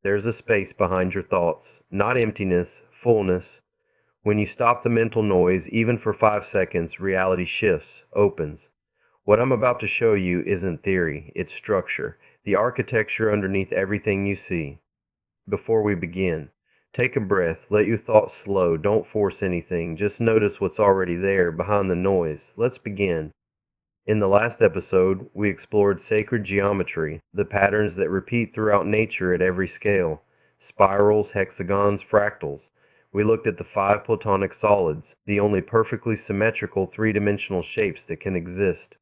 There's a space behind your thoughts, not emptiness, fullness. When you stop the mental noise, even for 5 seconds, reality shifts, opens. What I'm about to show you isn't theory, it's structure, the architecture underneath everything you see. Before we begin, take a breath, let your thoughts slow, don't force anything, just notice what's already there behind the noise. Let's begin. In the last episode, we explored sacred geometry, the patterns that repeat throughout nature at every scale: spirals, hexagons, fractals. We looked at the five Platonic solids, the only perfectly symmetrical three-dimensional shapes that can exist: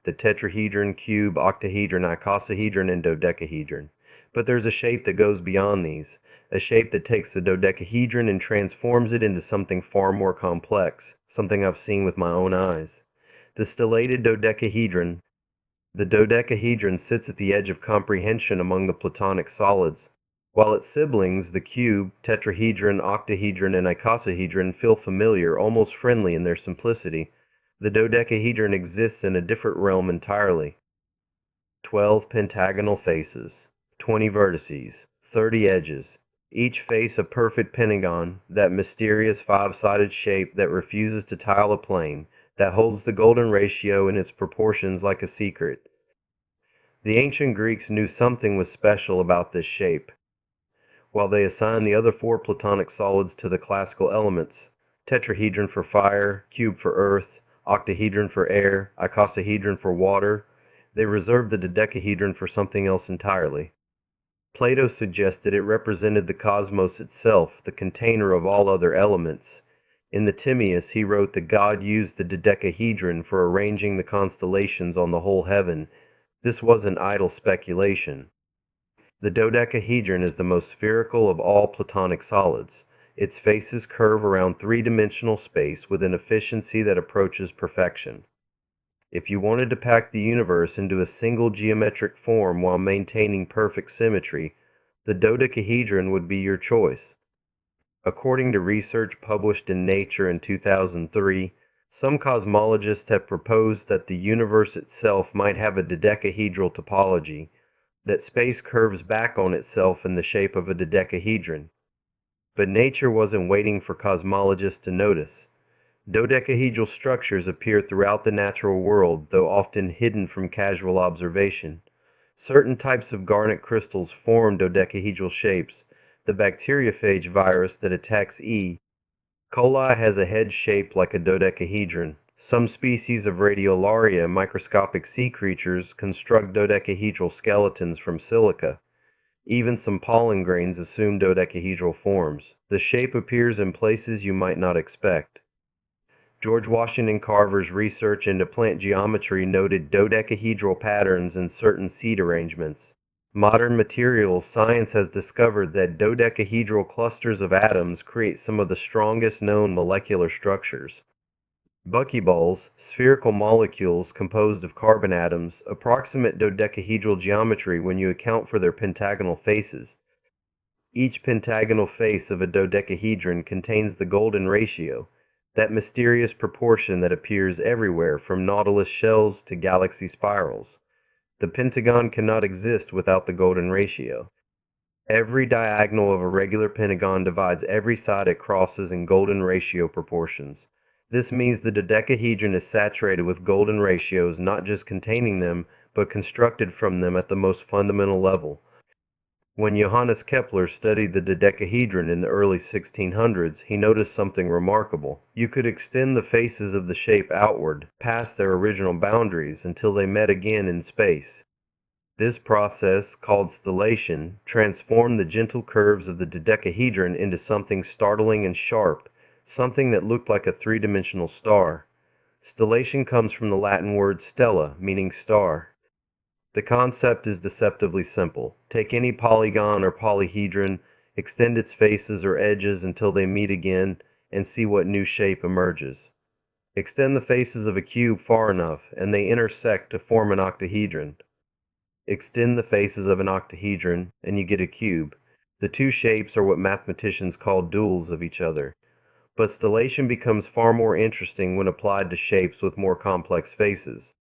the tetrahedron, cube, octahedron, icosahedron, and dodecahedron. But there's a shape that goes beyond these, a shape that takes the dodecahedron and transforms it into something far more complex, something I've seen with my own eyes. The stellated dodecahedron. The dodecahedron sits at the edge of comprehension among the Platonic solids. While its siblings, the cube, tetrahedron, octahedron, and icosahedron, feel familiar, almost friendly in their simplicity, the dodecahedron exists in a different realm entirely. 12 pentagonal faces, 20 vertices, 30 edges, each face a perfect pentagon, that mysterious five-sided shape that refuses to tile a plane, that holds the golden ratio in its proportions like a secret. The ancient Greeks knew something was special about this shape. While they assigned the other four Platonic solids to the classical elements, tetrahedron for fire, cube for earth, octahedron for air, icosahedron for water, they reserved the dodecahedron for something else entirely. Plato suggested it represented the cosmos itself, the container of all other elements. In the Timaeus, he wrote that God used the dodecahedron for arranging the constellations on the whole heaven. This wasn't idle speculation. The dodecahedron is the most spherical of all Platonic solids. Its faces curve around three-dimensional space with an efficiency that approaches perfection. If you wanted to pack the universe into a single geometric form while maintaining perfect symmetry, the dodecahedron would be your choice. According to research published in Nature in 2003, some cosmologists have proposed that the universe itself might have a dodecahedral topology, that space curves back on itself in the shape of a dodecahedron. But nature wasn't waiting for cosmologists to notice. Dodecahedral structures appear throughout the natural world, though often hidden from casual observation. Certain types of garnet crystals form dodecahedral shapes. The bacteriophage virus that attacks E. coli has a head shaped like a dodecahedron. Some species of radiolaria, microscopic sea creatures, construct dodecahedral skeletons from silica. Even some pollen grains assume dodecahedral forms. The shape appears in places you might not expect. George Washington Carver's research into plant geometry noted dodecahedral patterns in certain seed arrangements. Modern materials science has discovered that dodecahedral clusters of atoms create some of the strongest known molecular structures. Buckyballs, spherical molecules composed of carbon atoms, approximate dodecahedral geometry when you account for their pentagonal faces. Each pentagonal face of a dodecahedron contains the golden ratio, that mysterious proportion that appears everywhere from nautilus shells to galaxy spirals. The pentagon cannot exist without the golden ratio. Every diagonal of a regular pentagon divides every side it crosses in golden ratio proportions. This means the dodecahedron is saturated with golden ratios, not just containing them, but constructed from them at the most fundamental level. When Johannes Kepler studied the dodecahedron in the early 1600s, he noticed something remarkable. You could extend the faces of the shape outward, past their original boundaries, until they met again in space. This process, called stellation, transformed the gentle curves of the dodecahedron into something startling and sharp, something that looked like a three-dimensional star. Stellation comes from the Latin word stella, meaning star. The concept is deceptively simple. Take any polygon or polyhedron, extend its faces or edges until they meet again, and see what new shape emerges. Extend the faces of a cube far enough, and they intersect to form an octahedron. Extend the faces of an octahedron, and you get a cube. The two shapes are what mathematicians call duals of each other. But stellation becomes far more interesting when applied to shapes with more complex faces.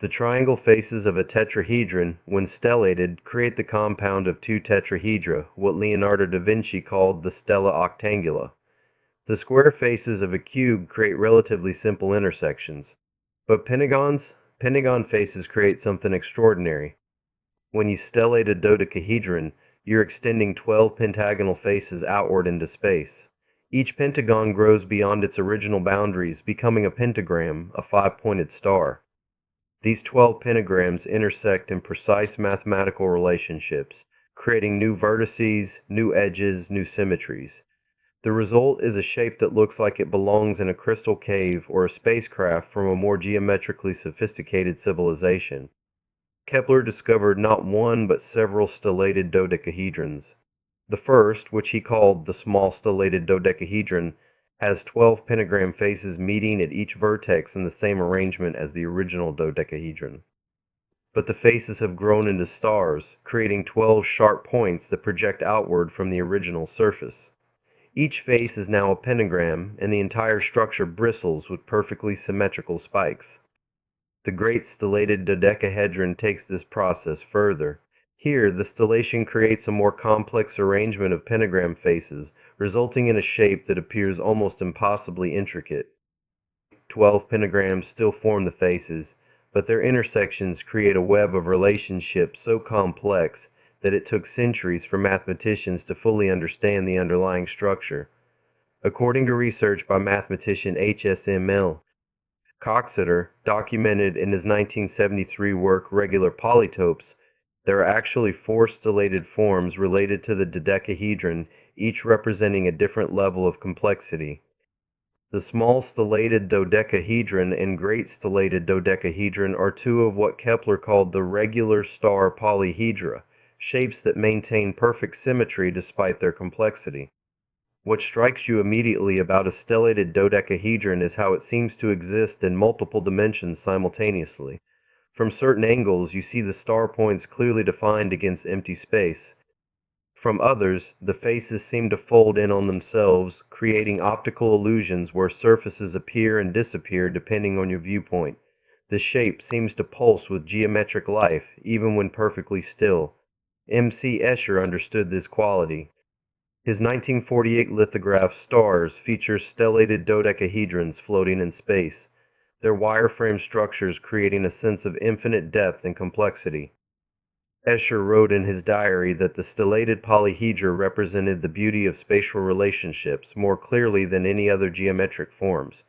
The triangle faces of a tetrahedron, when stellated, create the compound of two tetrahedra, what Leonardo da Vinci called the stella octangula. The square faces of a cube create relatively simple intersections. But pentagon faces create something extraordinary. When you stellate a dodecahedron, you're extending 12 pentagonal faces outward into space. Each pentagon grows beyond its original boundaries, becoming a pentagram, a five-pointed star. These 12 pentagrams intersect in precise mathematical relationships, creating new vertices, new edges, new symmetries. The result is a shape that looks like it belongs in a crystal cave or a spacecraft from a more geometrically sophisticated civilization. Kepler discovered not one but several stellated dodecahedrons. The first, which he called the small stellated dodecahedron, has 12 pentagram faces meeting at each vertex in the same arrangement as the original dodecahedron. But the faces have grown into stars, creating 12 sharp points that project outward from the original surface. Each face is now a pentagram, and the entire structure bristles with perfectly symmetrical spikes. The great stellated dodecahedron takes this process further. Here, the stellation creates a more complex arrangement of pentagram faces, resulting in a shape that appears almost impossibly intricate. 12 pentagrams still form the faces, but their intersections create a web of relationships so complex that it took centuries for mathematicians to fully understand the underlying structure. According to research by mathematician H.S.M.L. Coxeter, documented in his 1973 work Regular Polytopes, there are actually four stellated forms related to the dodecahedron, each representing a different level of complexity. The small stellated dodecahedron and great stellated dodecahedron are two of what Kepler called the regular star polyhedra, shapes that maintain perfect symmetry despite their complexity. What strikes you immediately about a stellated dodecahedron is how it seems to exist in multiple dimensions simultaneously. From certain angles, you see the star points clearly defined against empty space. From others, the faces seem to fold in on themselves, creating optical illusions where surfaces appear and disappear depending on your viewpoint. The shape seems to pulse with geometric life, even when perfectly still. M.C. Escher understood this quality. His 1948 lithograph Stars features stellated dodecahedrons floating in space, their wireframe structures creating a sense of infinite depth and complexity. Escher wrote in his diary that the stellated polyhedra represented the beauty of spatial relationships more clearly than any other geometric forms.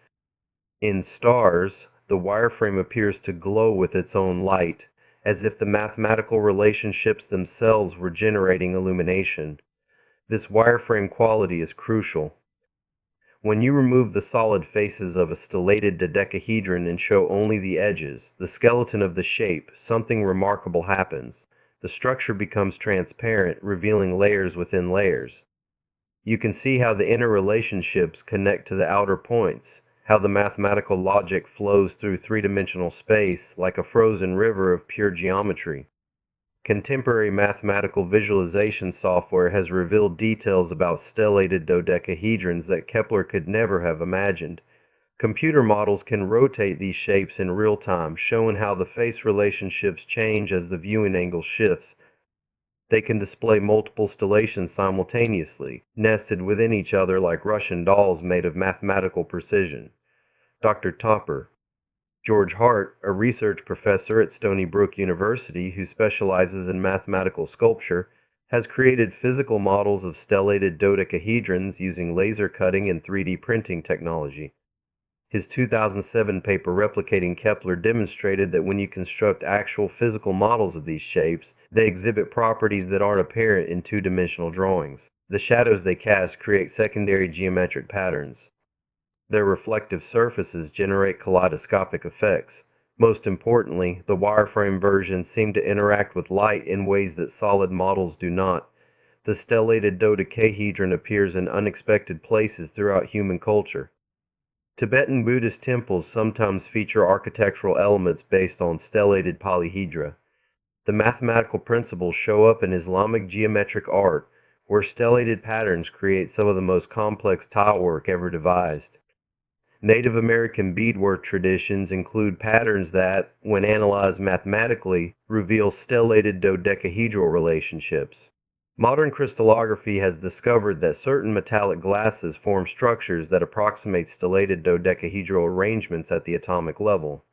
In Stars, the wireframe appears to glow with its own light, as if the mathematical relationships themselves were generating illumination. This wireframe quality is crucial. When you remove the solid faces of a stellated dodecahedron and show only the edges, the skeleton of the shape, something remarkable happens. The structure becomes transparent, revealing layers within layers. You can see how the inner relationships connect to the outer points, how the mathematical logic flows through three-dimensional space like a frozen river of pure geometry. Contemporary mathematical visualization software has revealed details about stellated dodecahedrons that Kepler could never have imagined. Computer models can rotate these shapes in real time, showing how the face relationships change as the viewing angle shifts. They can display multiple stellations simultaneously, nested within each other like Russian dolls made of mathematical precision. Dr. Topper, George Hart, a research professor at Stony Brook University who specializes in mathematical sculpture, has created physical models of stellated dodecahedrons using laser cutting and 3D printing technology. His 2007 paper replicating Kepler demonstrated that when you construct actual physical models of these shapes, they exhibit properties that aren't apparent in two-dimensional drawings. The shadows they cast create secondary geometric patterns. Their reflective surfaces generate kaleidoscopic effects. Most importantly, the wireframe versions seem to interact with light in ways that solid models do not. The stellated dodecahedron appears in unexpected places throughout human culture. Tibetan Buddhist temples sometimes feature architectural elements based on stellated polyhedra. The mathematical principles show up in Islamic geometric art, where stellated patterns create some of the most complex tile work ever devised. Native American beadwork traditions include patterns that, when analyzed mathematically, reveal stellated dodecahedral relationships. Modern crystallography has discovered that certain metallic glasses form structures that approximate stellated dodecahedral arrangements at the atomic level.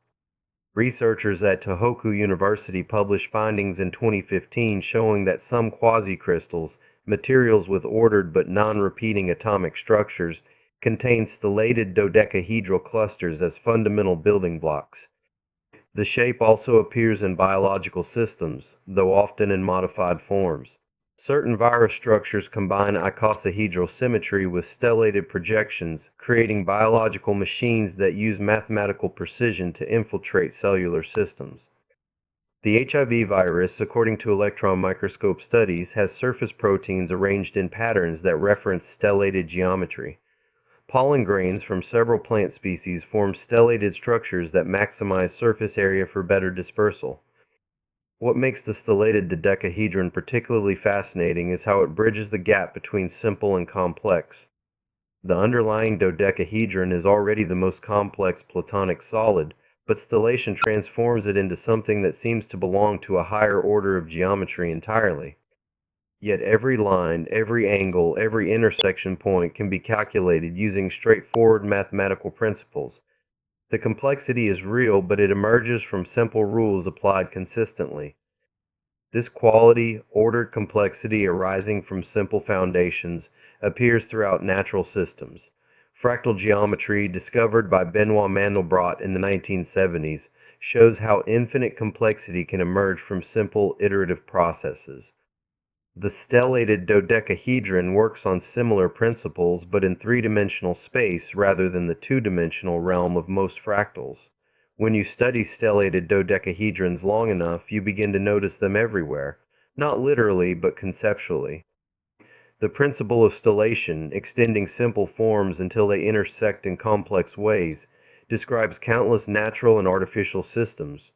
Researchers at Tohoku University published findings in 2015 showing that some quasicrystals, materials with ordered but non-repeating atomic structures, contain stellated dodecahedral clusters as fundamental building blocks. The shape also appears in biological systems, though often in modified forms. Certain virus structures combine icosahedral symmetry with stellated projections, creating biological machines that use mathematical precision to infiltrate cellular systems. The HIV virus, according to electron microscope studies, has surface proteins arranged in patterns that reference stellated geometry. Pollen grains from several plant species form stellated structures that maximize surface area for better dispersal. What makes the stellated dodecahedron particularly fascinating is how it bridges the gap between simple and complex. The underlying dodecahedron is already the most complex Platonic solid, but stellation transforms it into something that seems to belong to a higher order of geometry entirely. Yet every line, every angle, every intersection point can be calculated using straightforward mathematical principles. The complexity is real, but it emerges from simple rules applied consistently. This quality, ordered complexity arising from simple foundations, appears throughout natural systems. Fractal geometry, discovered by Benoit Mandelbrot in the 1970s, shows how infinite complexity can emerge from simple iterative processes. The stellated dodecahedron works on similar principles, but in three-dimensional space rather than the two-dimensional realm of most fractals. When you study stellated dodecahedrons long enough, you begin to notice them everywhere, not literally, but conceptually. The principle of stellation, extending simple forms until they intersect in complex ways, describes countless natural and artificial systems.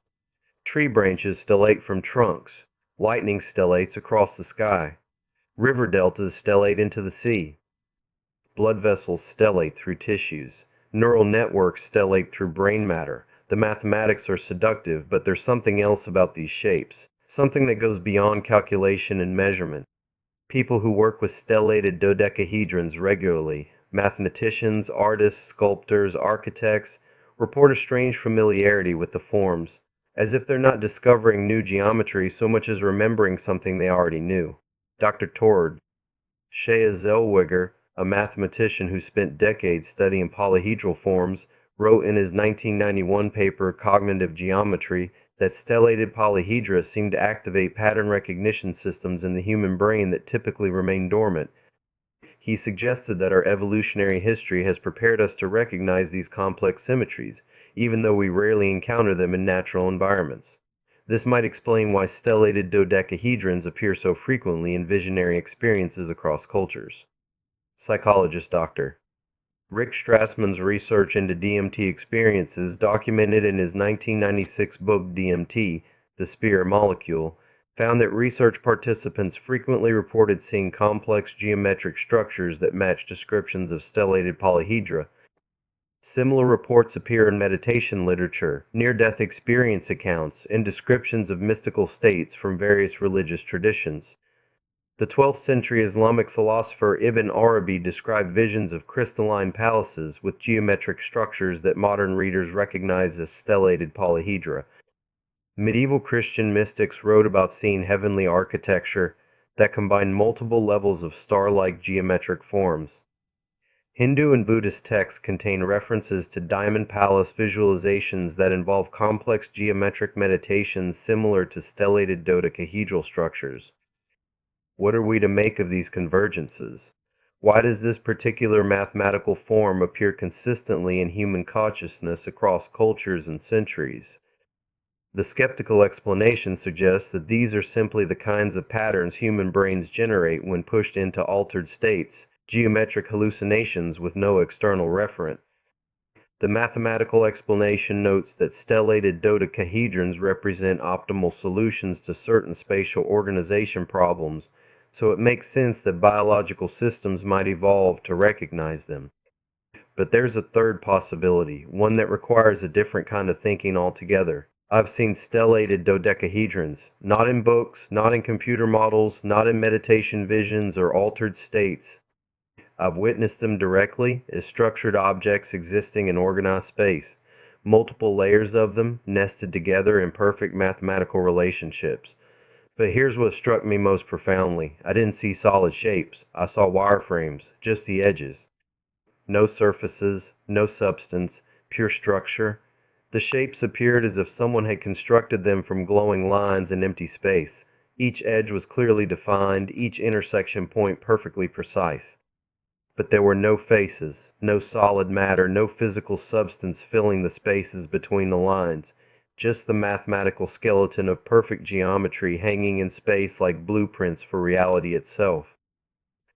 Tree branches stellate from trunks. Lightning stellates across the sky. River deltas stellate into the sea. Blood vessels stellate through tissues. Neural networks stellate through brain matter. The mathematics are seductive, but there's something else about these shapes, something that goes beyond calculation and measurement. People who work with stellated dodecahedrons regularly, mathematicians, artists, sculptors, architects, report a strange familiarity with the forms, as if they're not discovering new geometry so much as remembering something they already knew. Dr. Tord Shea Zellweger, a mathematician who spent decades studying polyhedral forms, wrote in his 1991 paper Cognitive Geometry that stellated polyhedra seem to activate pattern recognition systems in the human brain that typically remain dormant. He suggested that our evolutionary history has prepared us to recognize these complex symmetries, even though we rarely encounter them in natural environments. This might explain why stellated dodecahedrons appear so frequently in visionary experiences across cultures. Psychologist Dr. Rick Strassman's research into DMT experiences, documented in his 1996 book DMT, The Spirit Molecule, found that research participants frequently reported seeing complex geometric structures that match descriptions of stellated polyhedra. Similar reports appear in meditation literature, near-death experience accounts, and descriptions of mystical states from various religious traditions. The 12th century Islamic philosopher Ibn Arabi described visions of crystalline palaces with geometric structures that modern readers recognize as stellated polyhedra. Medieval Christian mystics wrote about seeing heavenly architecture that combined multiple levels of star-like geometric forms. Hindu and Buddhist texts contain references to diamond palace visualizations that involve complex geometric meditations similar to stellated dodecahedral structures. What are we to make of these convergences? Why does this particular mathematical form appear consistently in human consciousness across cultures and centuries? The skeptical explanation suggests that these are simply the kinds of patterns human brains generate when pushed into altered states, geometric hallucinations with no external referent. The mathematical explanation notes that stellated dodecahedrons represent optimal solutions to certain spatial organization problems, so it makes sense that biological systems might evolve to recognize them. But there's a third possibility, one that requires a different kind of thinking altogether. I've seen stellated dodecahedrons, not in books, not in computer models, not in meditation visions or altered states. I've witnessed them directly as structured objects existing in organized space, multiple layers of them nested together in perfect mathematical relationships. But here's what struck me most profoundly. I didn't see solid shapes. I saw wireframes, just the edges. No surfaces, no substance, pure structure. The shapes appeared as if someone had constructed them from glowing lines in empty space. Each edge was clearly defined, each intersection point perfectly precise. But there were no faces, no solid matter, no physical substance filling the spaces between the lines. Just the mathematical skeleton of perfect geometry hanging in space like blueprints for reality itself.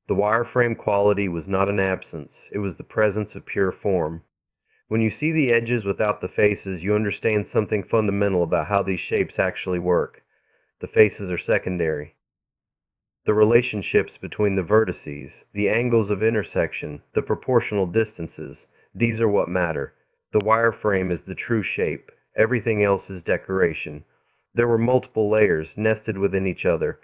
The wireframe quality was not an absence, it was the presence of pure form. When you see the edges without the faces, you understand something fundamental about how these shapes actually work. The faces are secondary. The relationships between the vertices, the angles of intersection, the proportional distances, these are what matter. The wireframe is the true shape. Everything else is decoration. There were multiple layers nested within each other,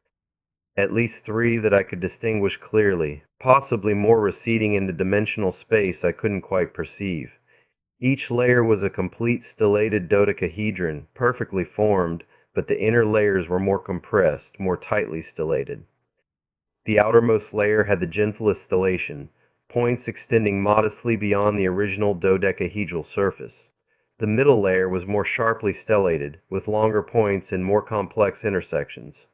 at least three that I could distinguish clearly, possibly more receding into dimensional space I couldn't quite perceive. Each layer was a complete stellated dodecahedron, perfectly formed, but the inner layers were more compressed, more tightly stellated. The outermost layer had the gentlest stellation, points extending modestly beyond the original dodecahedral surface. The middle layer was more sharply stellated, with longer points and more complex intersections.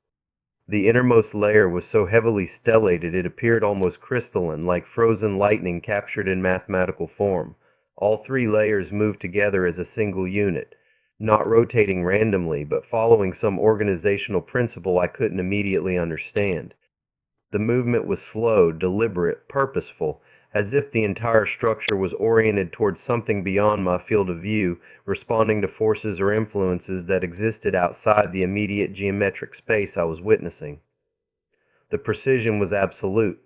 The innermost layer was so heavily stellated it appeared almost crystalline, like frozen lightning captured in mathematical form. All three layers moved together as a single unit, not rotating randomly, but following some organizational principle I couldn't immediately understand. The movement was slow, deliberate, purposeful, as if the entire structure was oriented towards something beyond my field of view, responding to forces or influences that existed outside the immediate geometric space I was witnessing. The precision was absolute.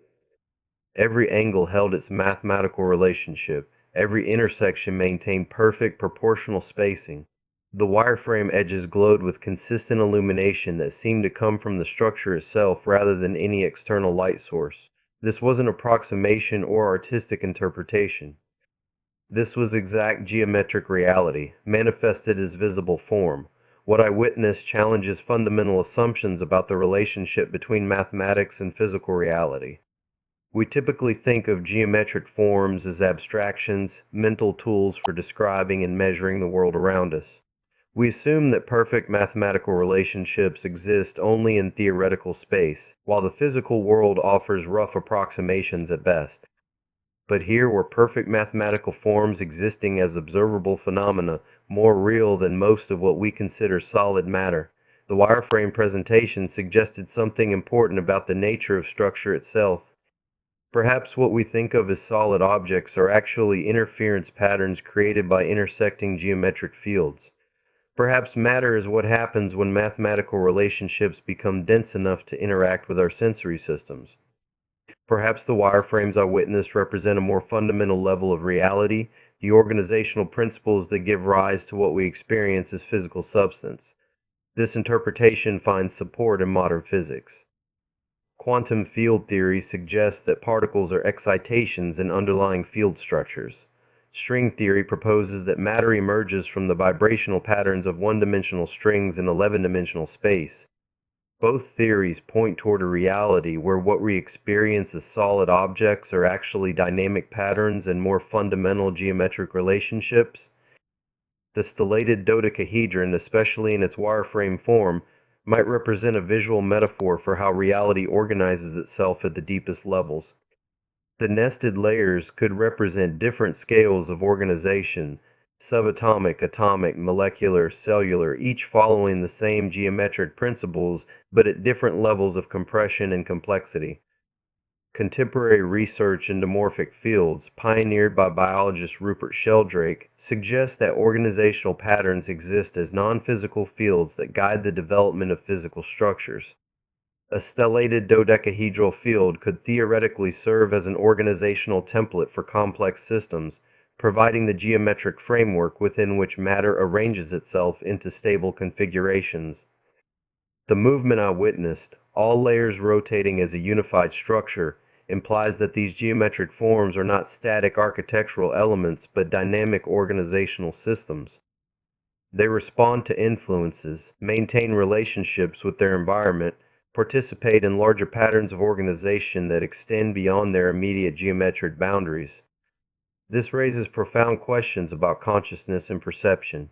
Every angle held its mathematical relationship. Every intersection maintained perfect proportional spacing. The wireframe edges glowed with consistent illumination that seemed to come from the structure itself rather than any external light source. This wasn't approximation or artistic interpretation. This was exact geometric reality, manifested as visible form. What I witnessed challenges fundamental assumptions about the relationship between mathematics and physical reality. We typically think of geometric forms as abstractions, mental tools for describing and measuring the world around us. We assume that perfect mathematical relationships exist only in theoretical space, while the physical world offers rough approximations at best. But here were perfect mathematical forms existing as observable phenomena, more real than most of what we consider solid matter. The wireframe presentation suggested something important about the nature of structure itself. Perhaps what we think of as solid objects are actually interference patterns created by intersecting geometric fields. Perhaps matter is what happens when mathematical relationships become dense enough to interact with our sensory systems. Perhaps the wireframes I witnessed represent a more fundamental level of reality, the organizational principles that give rise to what we experience as physical substance. This interpretation finds support in modern physics. Quantum field theory suggests that particles are excitations in underlying field structures. String theory proposes that matter emerges from the vibrational patterns of one-dimensional strings in 11-dimensional space. Both theories point toward a reality where what we experience as solid objects are actually dynamic patterns and more fundamental geometric relationships. The stellated dodecahedron, especially in its wireframe form, might represent a visual metaphor for how reality organizes itself at the deepest levels. The nested layers could represent different scales of organization, subatomic, atomic, molecular, cellular, each following the same geometric principles but at different levels of compression and complexity. Contemporary research into morphic fields, pioneered by biologist Rupert Sheldrake, suggests that organizational patterns exist as non-physical fields that guide the development of physical structures. A stellated dodecahedral field could theoretically serve as an organizational template for complex systems, providing the geometric framework within which matter arranges itself into stable configurations. The movement I witnessed, all layers rotating as a unified structure, implies that these geometric forms are not static architectural elements but dynamic organizational systems. They respond to influences, maintain relationships with their environment, participate in larger patterns of organization that extend beyond their immediate geometric boundaries. This raises profound questions about consciousness and perception.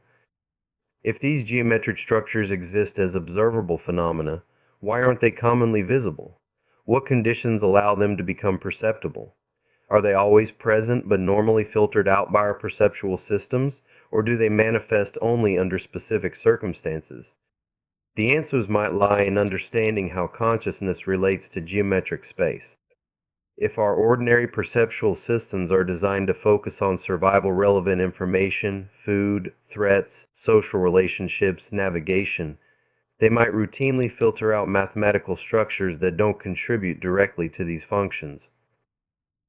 If these geometric structures exist as observable phenomena, why aren't they commonly visible? What conditions allow them to become perceptible? Are they always present but normally filtered out by our perceptual systems, or do they manifest only under specific circumstances? The answers might lie in understanding how consciousness relates to geometric space. If our ordinary perceptual systems are designed to focus on survival relevant information, food, threats, social relationships, navigation, they might routinely filter out mathematical structures that don't contribute directly to these functions.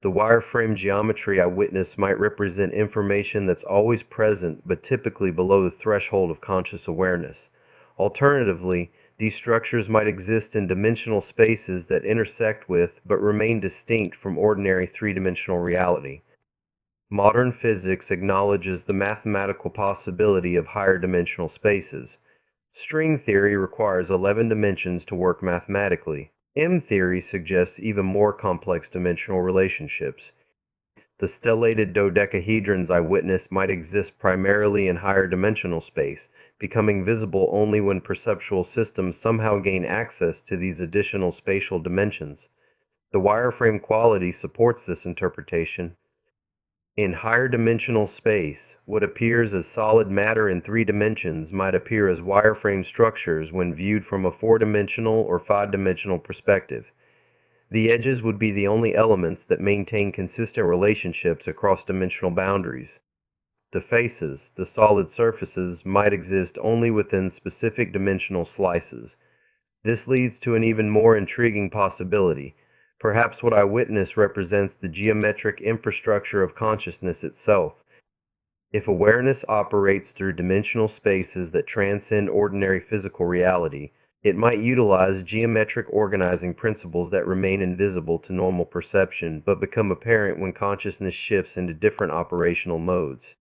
The wireframe geometry I witnessed might represent information that's always present but typically below the threshold of conscious awareness. Alternatively, these structures might exist in dimensional spaces that intersect with but remain distinct from ordinary three-dimensional reality. Modern physics acknowledges the mathematical possibility of higher dimensional spaces. String theory requires 11 dimensions to work mathematically. M-theory suggests even more complex dimensional relationships. The stellated dodecahedrons I witnessed might exist primarily in higher dimensional space, becoming visible only when perceptual systems somehow gain access to these additional spatial dimensions. The wireframe quality supports this interpretation. In higher dimensional space, what appears as solid matter in 3 dimensions might appear as wireframe structures when viewed from a 4-dimensional or 5-dimensional perspective. The edges would be the only elements that maintain consistent relationships across dimensional boundaries. The faces, the solid surfaces, might exist only within specific dimensional slices. This leads to an even more intriguing possibility. Perhaps what I witness represents the geometric infrastructure of consciousness itself. If awareness operates through dimensional spaces that transcend ordinary physical reality, it might utilize geometric organizing principles that remain invisible to normal perception but become apparent when consciousness shifts into different operational modes.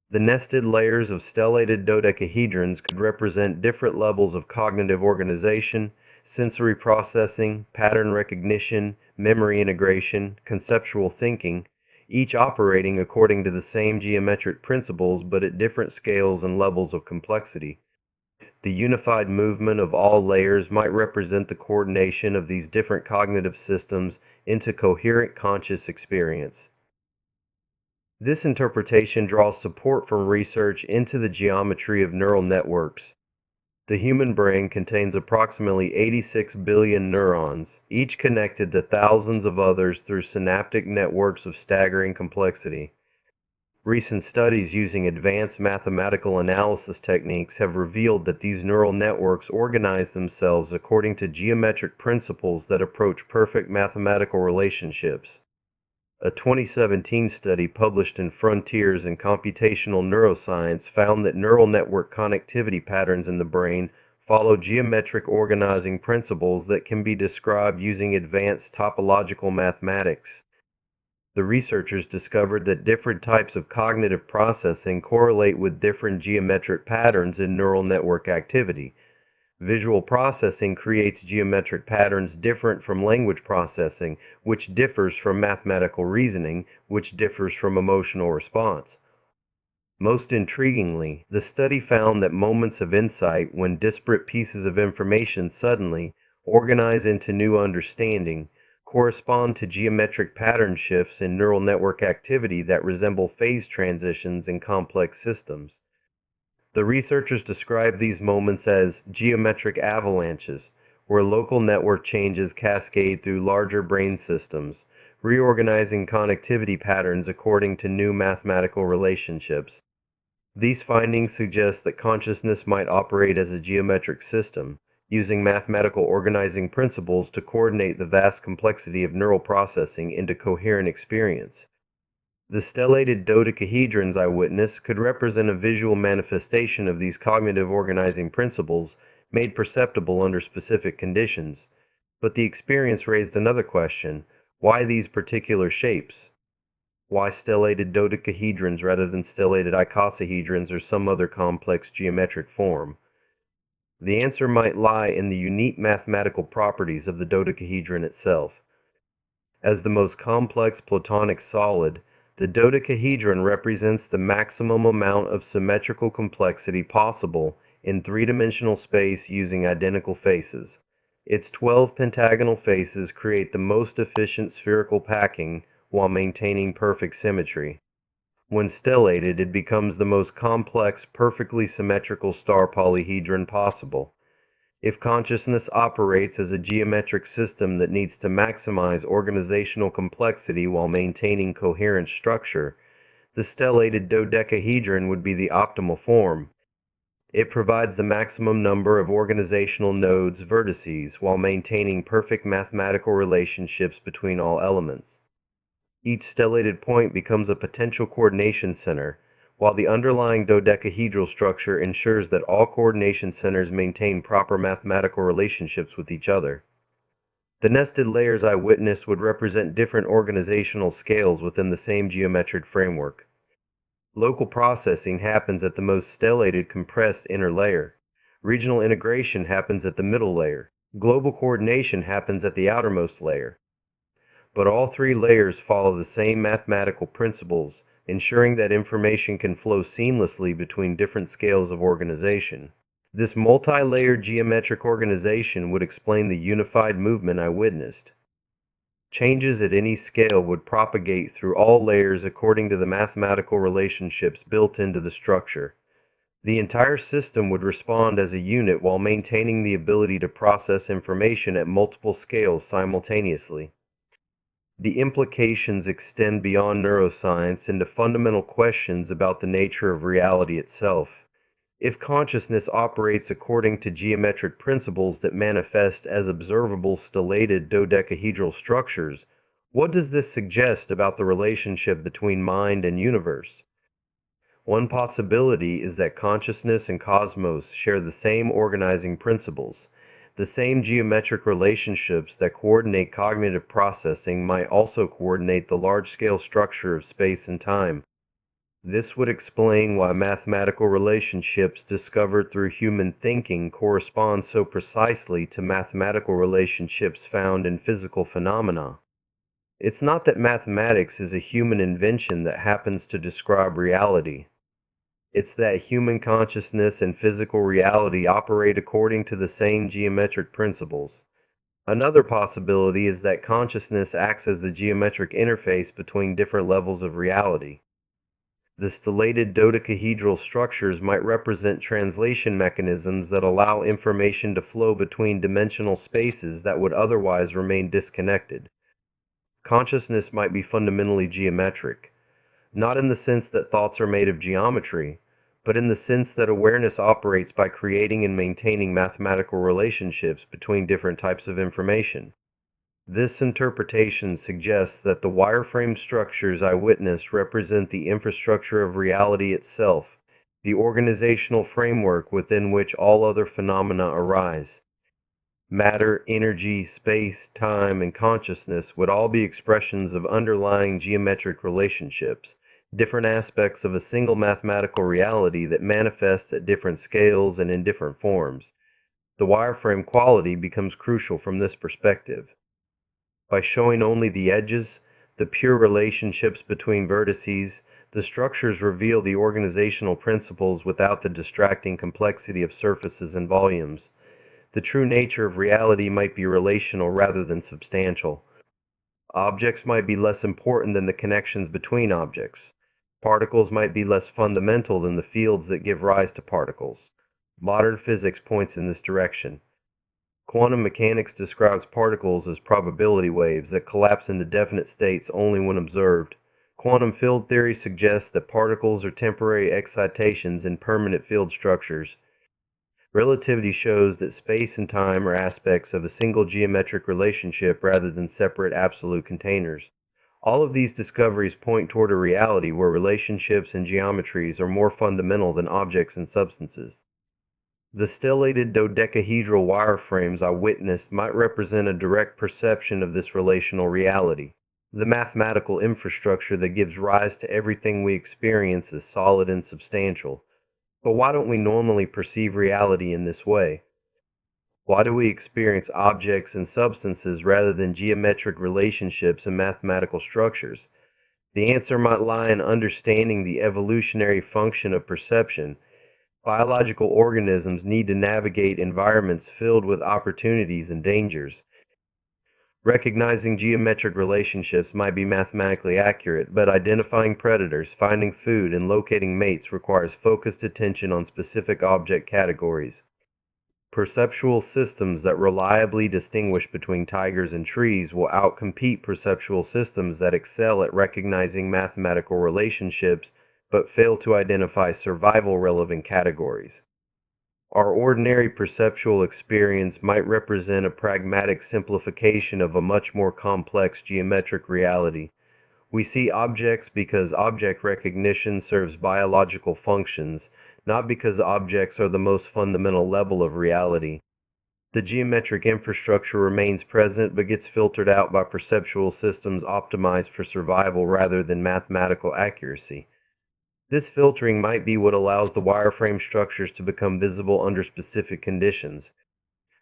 The nested layers of stellated dodecahedrons could represent different levels of cognitive organization, sensory processing, pattern recognition, memory integration, conceptual thinking, each operating according to the same geometric principles but at different scales and levels of complexity. The unified movement of all layers might represent the coordination of these different cognitive systems into coherent conscious experience. This interpretation draws support from research into the geometry of neural networks. The human brain contains approximately 86 billion neurons, each connected to thousands of others through synaptic networks of staggering complexity. Recent studies using advanced mathematical analysis techniques have revealed that these neural networks organize themselves according to geometric principles that approach perfect mathematical relationships. A 2017 study published in Frontiers in Computational Neuroscience found that neural network connectivity patterns in the brain follow geometric organizing principles that can be described using advanced topological mathematics. The researchers discovered that different types of cognitive processing correlate with different geometric patterns in neural network activity. Visual processing creates geometric patterns different from language processing, which differs from mathematical reasoning, which differs from emotional response. Most intriguingly, the study found that moments of insight, when disparate pieces of information suddenly organize into new understanding, correspond to geometric pattern shifts in neural network activity that resemble phase transitions in complex systems. The researchers describe these moments as geometric avalanches, where local network changes cascade through larger brain systems, reorganizing connectivity patterns according to new mathematical relationships. These findings suggest that consciousness might operate as a geometric system, using mathematical organizing principles to coordinate the vast complexity of neural processing into coherent experience. The stellated dodecahedrons I witnessed could represent a visual manifestation of these cognitive organizing principles made perceptible under specific conditions. But the experience raised another question: why these particular shapes? Why stellated dodecahedrons rather than stellated icosahedrons or some other complex geometric form? The answer might lie in the unique mathematical properties of the dodecahedron itself. As the most complex Platonic solid, the dodecahedron represents the maximum amount of symmetrical complexity possible in three-dimensional space using identical faces. Its 12 pentagonal faces create the most efficient spherical packing while maintaining perfect symmetry. When stellated, it becomes the most complex, perfectly symmetrical star polyhedron possible. If consciousness operates as a geometric system that needs to maximize organizational complexity while maintaining coherent structure, the stellated dodecahedron would be the optimal form. It provides the maximum number of organizational nodes, vertices, while maintaining perfect mathematical relationships between all elements. Each stellated point becomes a potential coordination center, while the underlying dodecahedral structure ensures that all coordination centers maintain proper mathematical relationships with each other. The nested layers I witnessed would represent different organizational scales within the same geometric framework. Local processing happens at the most stellated compressed inner layer. Regional integration happens at the middle layer. Global coordination happens at the outermost layer. But all three layers follow the same mathematical principles, ensuring that information can flow seamlessly between different scales of organization. This multi-layered geometric organization would explain the unified movement I witnessed. Changes at any scale would propagate through all layers according to the mathematical relationships built into the structure. The entire system would respond as a unit while maintaining the ability to process information at multiple scales simultaneously. The implications extend beyond neuroscience into fundamental questions about the nature of reality itself. If consciousness operates according to geometric principles that manifest as observable stellated dodecahedral structures, what does this suggest about the relationship between mind and universe? One possibility is that consciousness and cosmos share the same organizing principles. The same geometric relationships that coordinate cognitive processing might also coordinate the large-scale structure of space and time. This would explain why mathematical relationships discovered through human thinking correspond so precisely to mathematical relationships found in physical phenomena. It's not that mathematics is a human invention that happens to describe reality. It's that human consciousness and physical reality operate according to the same geometric principles. Another possibility is that consciousness acts as the geometric interface between different levels of reality. The stellated dodecahedral structures might represent translation mechanisms that allow information to flow between dimensional spaces that would otherwise remain disconnected. Consciousness might be fundamentally geometric, not in the sense that thoughts are made of geometry, but in the sense that awareness operates by creating and maintaining mathematical relationships between different types of information. This interpretation suggests that the wireframe structures I witnessed represent the infrastructure of reality itself, the organizational framework within which all other phenomena arise. Matter, energy, space, time, and consciousness would all be expressions of underlying geometric relationships, different aspects of a single mathematical reality that manifests at different scales and in different forms. The wireframe quality becomes crucial from this perspective. By showing only the edges, the pure relationships between vertices, the structures reveal the organizational principles without the distracting complexity of surfaces and volumes. The true nature of reality might be relational rather than substantial. Objects might be less important than the connections between objects. Particles might be less fundamental than the fields that give rise to particles. Modern physics points in this direction. Quantum mechanics describes particles as probability waves that collapse into definite states only when observed. Quantum field theory suggests that particles are temporary excitations in permanent field structures. Relativity shows that space and time are aspects of a single geometric relationship rather than separate absolute containers. All of these discoveries point toward a reality where relationships and geometries are more fundamental than objects and substances. The stellated dodecahedral wireframes I witnessed might represent a direct perception of this relational reality. The mathematical infrastructure that gives rise to everything we experience is solid and substantial. But why don't we normally perceive reality in this way? Why do we experience objects and substances rather than geometric relationships and mathematical structures? The answer might lie in understanding the evolutionary function of perception. Biological organisms need to navigate environments filled with opportunities and dangers. Recognizing geometric relationships might be mathematically accurate, but identifying predators, finding food, and locating mates requires focused attention on specific object categories. Perceptual systems that reliably distinguish between tigers and trees will outcompete perceptual systems that excel at recognizing mathematical relationships but fail to identify survival-relevant categories. Our ordinary perceptual experience might represent a pragmatic simplification of a much more complex geometric reality. We see objects because object recognition serves biological functions, not because objects are the most fundamental level of reality. The geometric infrastructure remains present but gets filtered out by perceptual systems optimized for survival rather than mathematical accuracy. This filtering might be what allows the wireframe structures to become visible under specific conditions.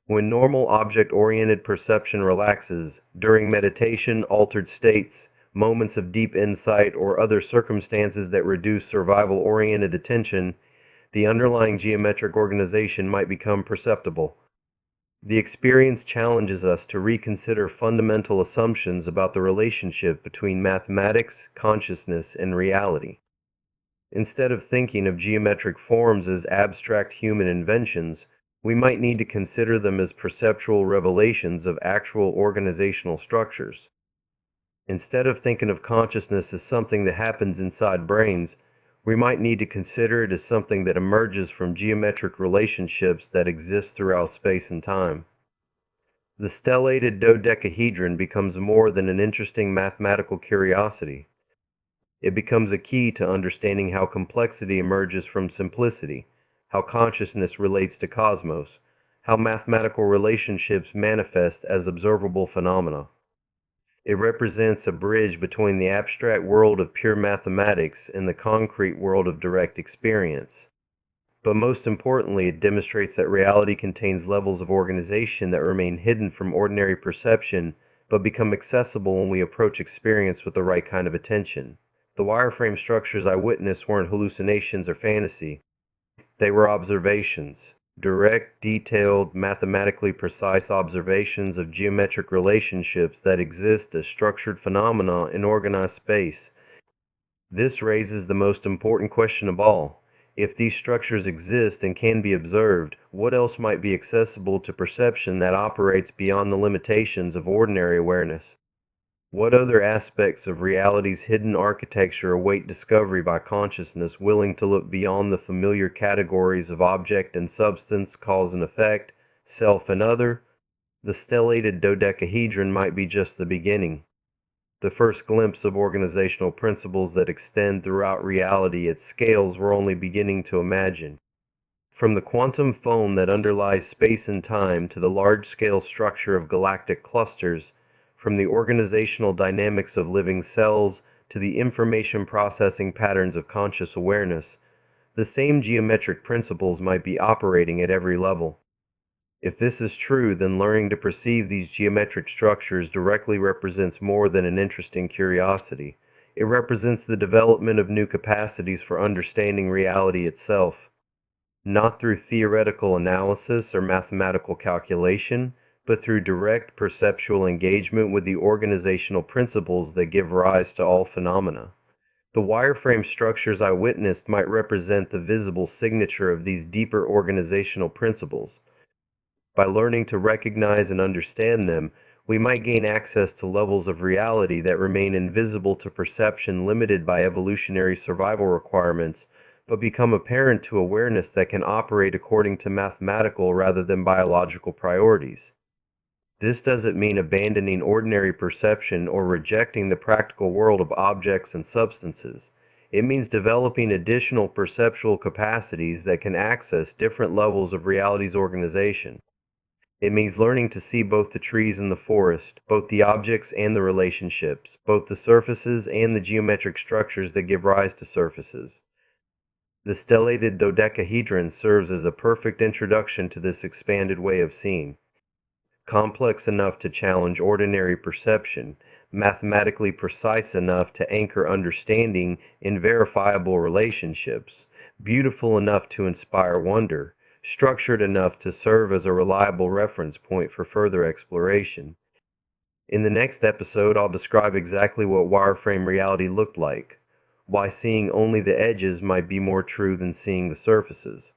When normal object-oriented perception relaxes, during meditation, altered states, moments of deep insight, or other circumstances that reduce survival-oriented attention, the underlying geometric organization might become perceptible. The experience challenges us to reconsider fundamental assumptions about the relationship between mathematics, consciousness, and reality. Instead of thinking of geometric forms as abstract human inventions, we might need to consider them as perceptual revelations of actual organizational structures. Instead of thinking of consciousness as something that happens inside brains, we might need to consider it as something that emerges from geometric relationships that exist throughout space and time. The stellated dodecahedron becomes more than an interesting mathematical curiosity. It becomes a key to understanding how complexity emerges from simplicity, how consciousness relates to cosmos, how mathematical relationships manifest as observable phenomena. It represents a bridge between the abstract world of pure mathematics and the concrete world of direct experience. But most importantly, it demonstrates that reality contains levels of organization that remain hidden from ordinary perception, but become accessible when we approach experience with the right kind of attention. The wireframe structures I witnessed weren't hallucinations or fantasy. They were observations, direct, detailed, mathematically precise observations of geometric relationships that exist as structured phenomena in organized space. This raises the most important question of all. If these structures exist and can be observed, what else might be accessible to perception that operates beyond the limitations of ordinary awareness? What other aspects of reality's hidden architecture await discovery by consciousness willing to look beyond the familiar categories of object and substance, cause and effect, self and other? The stellated dodecahedron might be just the beginning, the first glimpse of organizational principles that extend throughout reality at scales we're only beginning to imagine. From the quantum foam that underlies space and time to the large-scale structure of galactic clusters, from the organizational dynamics of living cells to the information processing patterns of conscious awareness, the same geometric principles might be operating at every level. If this is true, then learning to perceive these geometric structures directly represents more than an interesting curiosity. It represents the development of new capacities for understanding reality itself, not through theoretical analysis or mathematical calculation, but through direct perceptual engagement with the organizational principles that give rise to all phenomena. The wireframe structures I witnessed might represent the visible signature of these deeper organizational principles. By learning to recognize and understand them, we might gain access to levels of reality that remain invisible to perception, limited by evolutionary survival requirements, but become apparent to awareness that can operate according to mathematical rather than biological priorities. This doesn't mean abandoning ordinary perception or rejecting the practical world of objects and substances. It means developing additional perceptual capacities that can access different levels of reality's organization. It means learning to see both the trees and the forest, both the objects and the relationships, both the surfaces and the geometric structures that give rise to surfaces. The stellated dodecahedron serves as a perfect introduction to this expanded way of seeing. Complex enough to challenge ordinary perception, mathematically precise enough to anchor understanding in verifiable relationships, beautiful enough to inspire wonder, structured enough to serve as a reliable reference point for further exploration. In the next episode, I'll describe exactly what wireframe reality looked like, why seeing only the edges might be more true than seeing the surfaces,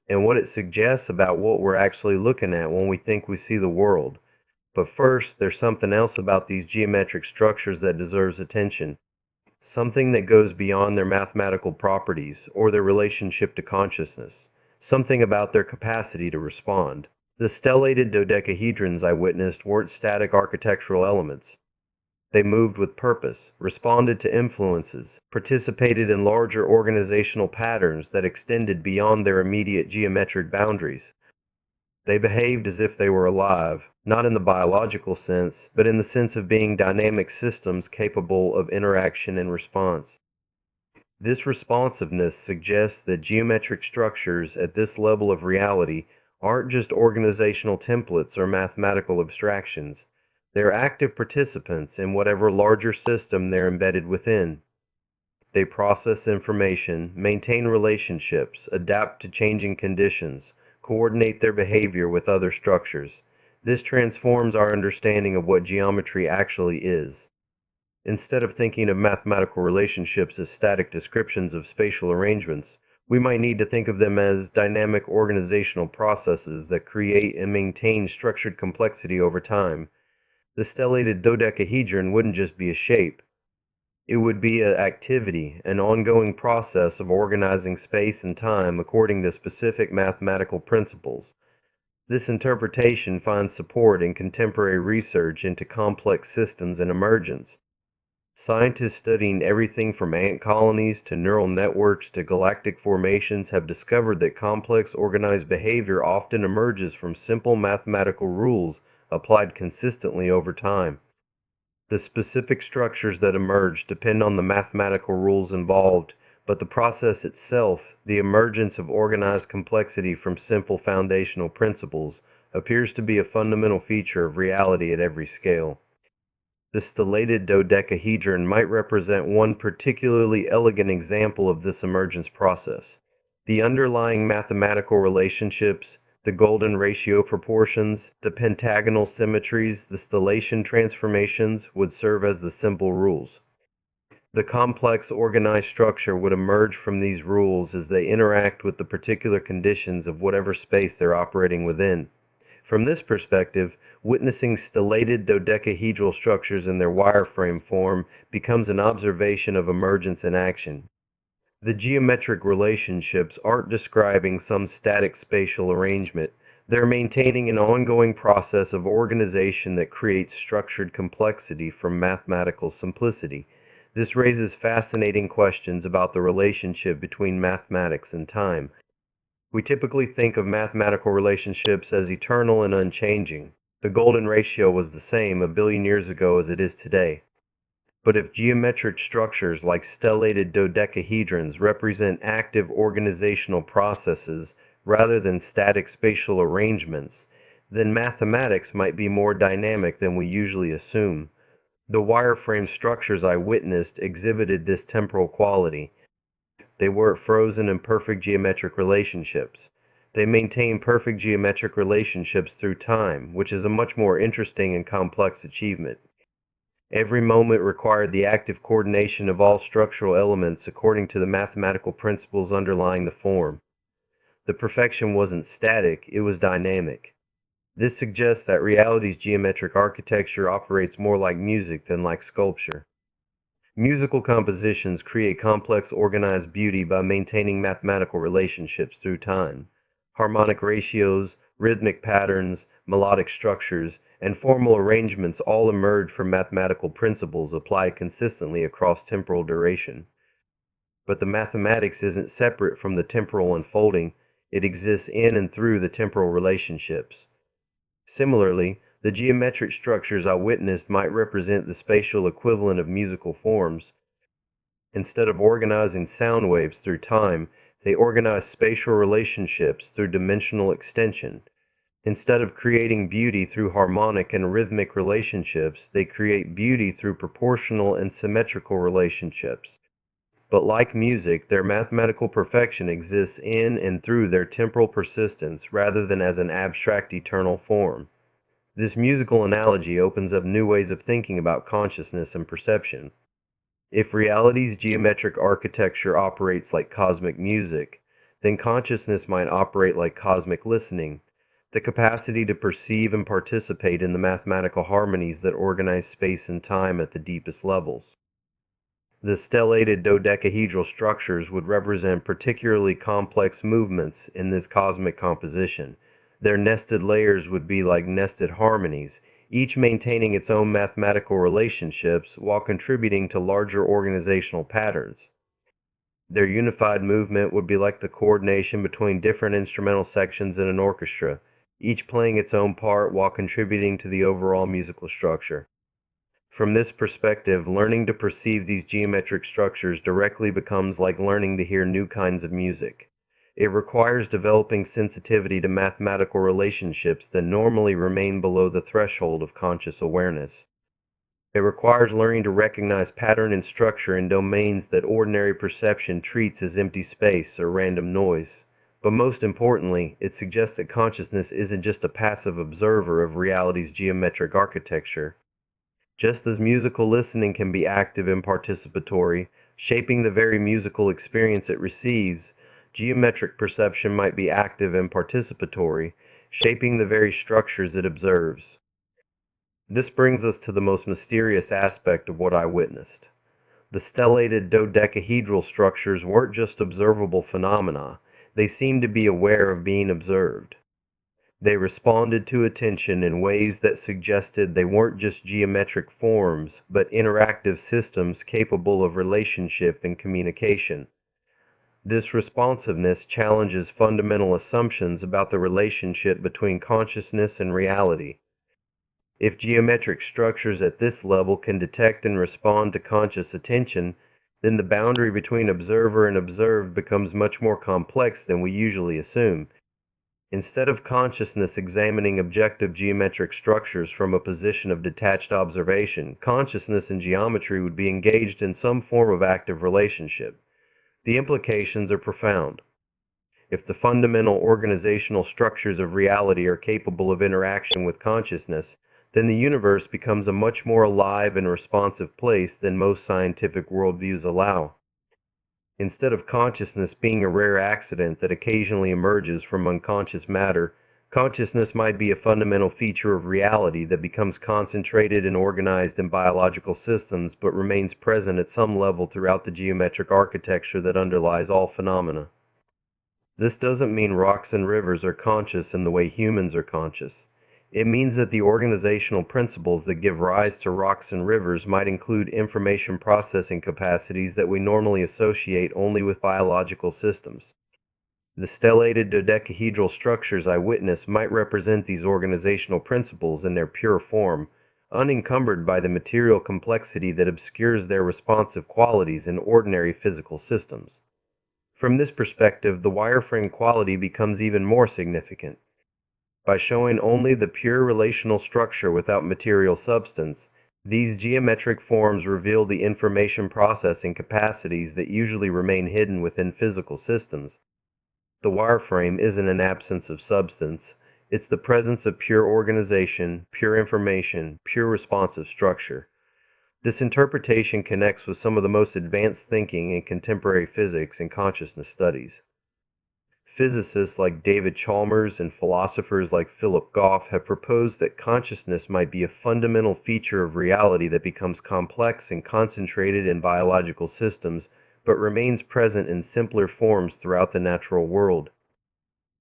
and what it suggests about what we're actually looking at when we think we see the world. But first, there's something else about these geometric structures that deserves attention. Something that goes beyond their mathematical properties or their relationship to consciousness. Something about their capacity to respond. The stellated dodecahedrons I witnessed weren't static architectural elements. They moved with purpose, responded to influences, participated in larger organizational patterns that extended beyond their immediate geometric boundaries. They behaved as if they were alive, not in the biological sense, but in the sense of being dynamic systems capable of interaction and response. This responsiveness suggests that geometric structures at this level of reality aren't just organizational templates or mathematical abstractions. They're active participants in whatever larger system they're embedded within. They process information, maintain relationships, adapt to changing conditions, coordinate their behavior with other structures. This transforms our understanding of what geometry actually is. Instead of thinking of mathematical relationships as static descriptions of spatial arrangements, we might need to think of them as dynamic organizational processes that create and maintain structured complexity over time. The stellated dodecahedron wouldn't just be a shape. It would be an activity, an ongoing process of organizing space and time according to specific mathematical principles. This interpretation finds support in contemporary research into complex systems and emergence. Scientists studying everything from ant colonies to neural networks to galactic formations have discovered that complex organized behavior often emerges from simple mathematical rules applied consistently over time. The specific structures that emerge depend on the mathematical rules involved, but the process itself, the emergence of organized complexity from simple foundational principles, appears to be a fundamental feature of reality at every scale. The stellated dodecahedron might represent one particularly elegant example of this emergence process. The underlying mathematical relationships, the golden ratio proportions, the pentagonal symmetries, the stellation transformations would serve as the simple rules. The complex organized structure would emerge from these rules as they interact with the particular conditions of whatever space they're operating within. From this perspective, witnessing stellated dodecahedral structures in their wireframe form becomes an observation of emergence in action. The geometric relationships aren't describing some static spatial arrangement. They're maintaining an ongoing process of organization that creates structured complexity from mathematical simplicity. This raises fascinating questions about the relationship between mathematics and time. We typically think of mathematical relationships as eternal and unchanging. The golden ratio was the same a billion years ago as it is today. But if geometric structures like stellated dodecahedrons represent active organizational processes rather than static spatial arrangements, then mathematics might be more dynamic than we usually assume. The wireframe structures I witnessed exhibited this temporal quality. They weren't frozen in perfect geometric relationships. They maintain perfect geometric relationships through time, which is a much more interesting and complex achievement. Every moment required the active coordination of all structural elements according to the mathematical principles underlying the form. The perfection wasn't static, it was dynamic. This suggests that reality's geometric architecture operates more like music than like sculpture. Musical compositions create complex organized beauty by maintaining mathematical relationships through time. Harmonic ratios, rhythmic patterns, melodic structures, and formal arrangements all emerge from mathematical principles applied consistently across temporal duration. But the mathematics isn't separate from the temporal unfolding, it exists in and through the temporal relationships. Similarly, the geometric structures I witnessed might represent the spatial equivalent of musical forms. Instead of organizing sound waves through time, they organize spatial relationships through dimensional extension. Instead of creating beauty through harmonic and rhythmic relationships, they create beauty through proportional and symmetrical relationships. But like music, their mathematical perfection exists in and through their temporal persistence rather than as an abstract eternal form. This musical analogy opens up new ways of thinking about consciousness and perception. If reality's geometric architecture operates like cosmic music, then consciousness might operate like cosmic listening, the capacity to perceive and participate in the mathematical harmonies that organize space and time at the deepest levels. The stellated dodecahedral structures would represent particularly complex movements in this cosmic composition. Their nested layers would be like nested harmonies, each maintaining its own mathematical relationships while contributing to larger organizational patterns. Their unified movement would be like the coordination between different instrumental sections in an orchestra, each playing its own part while contributing to the overall musical structure. From this perspective, learning to perceive these geometric structures directly becomes like learning to hear new kinds of music. It requires developing sensitivity to mathematical relationships that normally remain below the threshold of conscious awareness. It requires learning to recognize pattern and structure in domains that ordinary perception treats as empty space or random noise. But most importantly, it suggests that consciousness isn't just a passive observer of reality's geometric architecture. Just as musical listening can be active and participatory, shaping the very musical experience it receives, geometric perception might be active and participatory, shaping the very structures it observes. This brings us to the most mysterious aspect of what I witnessed. The stellated dodecahedral structures weren't just observable phenomena, they seemed to be aware of being observed. They responded to attention in ways that suggested they weren't just geometric forms, but interactive systems capable of relationship and communication. This responsiveness challenges fundamental assumptions about the relationship between consciousness and reality. If geometric structures at this level can detect and respond to conscious attention, then the boundary between observer and observed becomes much more complex than we usually assume. Instead of consciousness examining objective geometric structures from a position of detached observation, consciousness and geometry would be engaged in some form of active relationship. The implications are profound. If the fundamental organizational structures of reality are capable of interaction with consciousness, then the universe becomes a much more alive and responsive place than most scientific worldviews allow. Instead of consciousness being a rare accident that occasionally emerges from unconscious matter, consciousness might be a fundamental feature of reality that becomes concentrated and organized in biological systems but remains present at some level throughout the geometric architecture that underlies all phenomena. This doesn't mean rocks and rivers are conscious in the way humans are conscious. It means that the organizational principles that give rise to rocks and rivers might include information processing capacities that we normally associate only with biological systems. The stellated dodecahedral structures I witnessed might represent these organizational principles in their pure form, unencumbered by the material complexity that obscures their responsive qualities in ordinary physical systems. From this perspective, the wireframe quality becomes even more significant. By showing only the pure relational structure without material substance, these geometric forms reveal the information processing capacities that usually remain hidden within physical systems. The wireframe isn't an absence of substance, it's the presence of pure organization, pure information, pure responsive structure. This interpretation connects with some of the most advanced thinking in contemporary physics and consciousness studies. Physicists like David Chalmers and philosophers like Philip Goff have proposed that consciousness might be a fundamental feature of reality that becomes complex and concentrated in biological systems, but remains present in simpler forms throughout the natural world.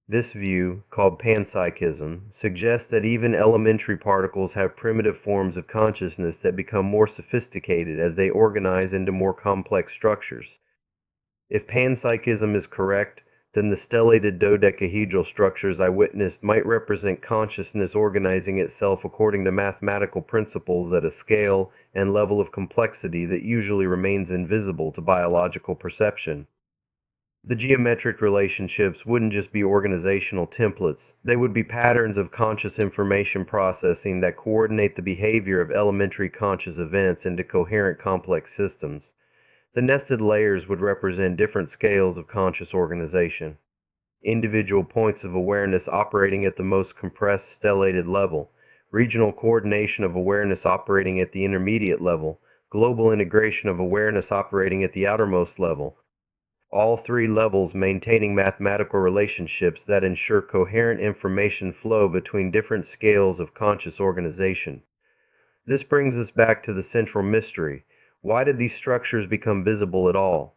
This view, called panpsychism, suggests that even elementary particles have primitive forms of consciousness that become more sophisticated as they organize into more complex structures. If panpsychism is correct, then the stellated dodecahedral structures I witnessed might represent consciousness organizing itself according to mathematical principles at a scale and level of complexity that usually remains invisible to biological perception. The geometric relationships wouldn't just be organizational templates, they would be patterns of conscious information processing that coordinate the behavior of elementary conscious events into coherent complex systems. The nested layers would represent different scales of conscious organization. Individual points of awareness operating at the most compressed stellated level, regional coordination of awareness operating at the intermediate level, global integration of awareness operating at the outermost level, all three levels maintaining mathematical relationships that ensure coherent information flow between different scales of conscious organization. This brings us back to the central mystery. Why did these structures become visible at all?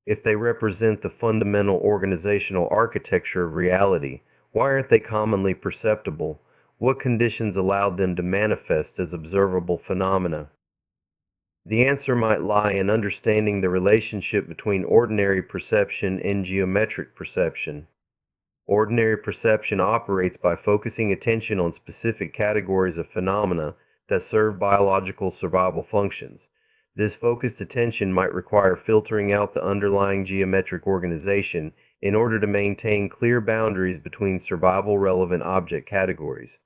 If they represent the fundamental organizational architecture of reality, why aren't they commonly perceptible? What conditions allowed them to manifest as observable phenomena? The answer might lie in understanding the relationship between ordinary perception and geometric perception. Ordinary perception operates by focusing attention on specific categories of phenomena that serve biological survival functions. This focused attention might require filtering out the underlying geometric organization in order to maintain clear boundaries between survival-relevant object categories.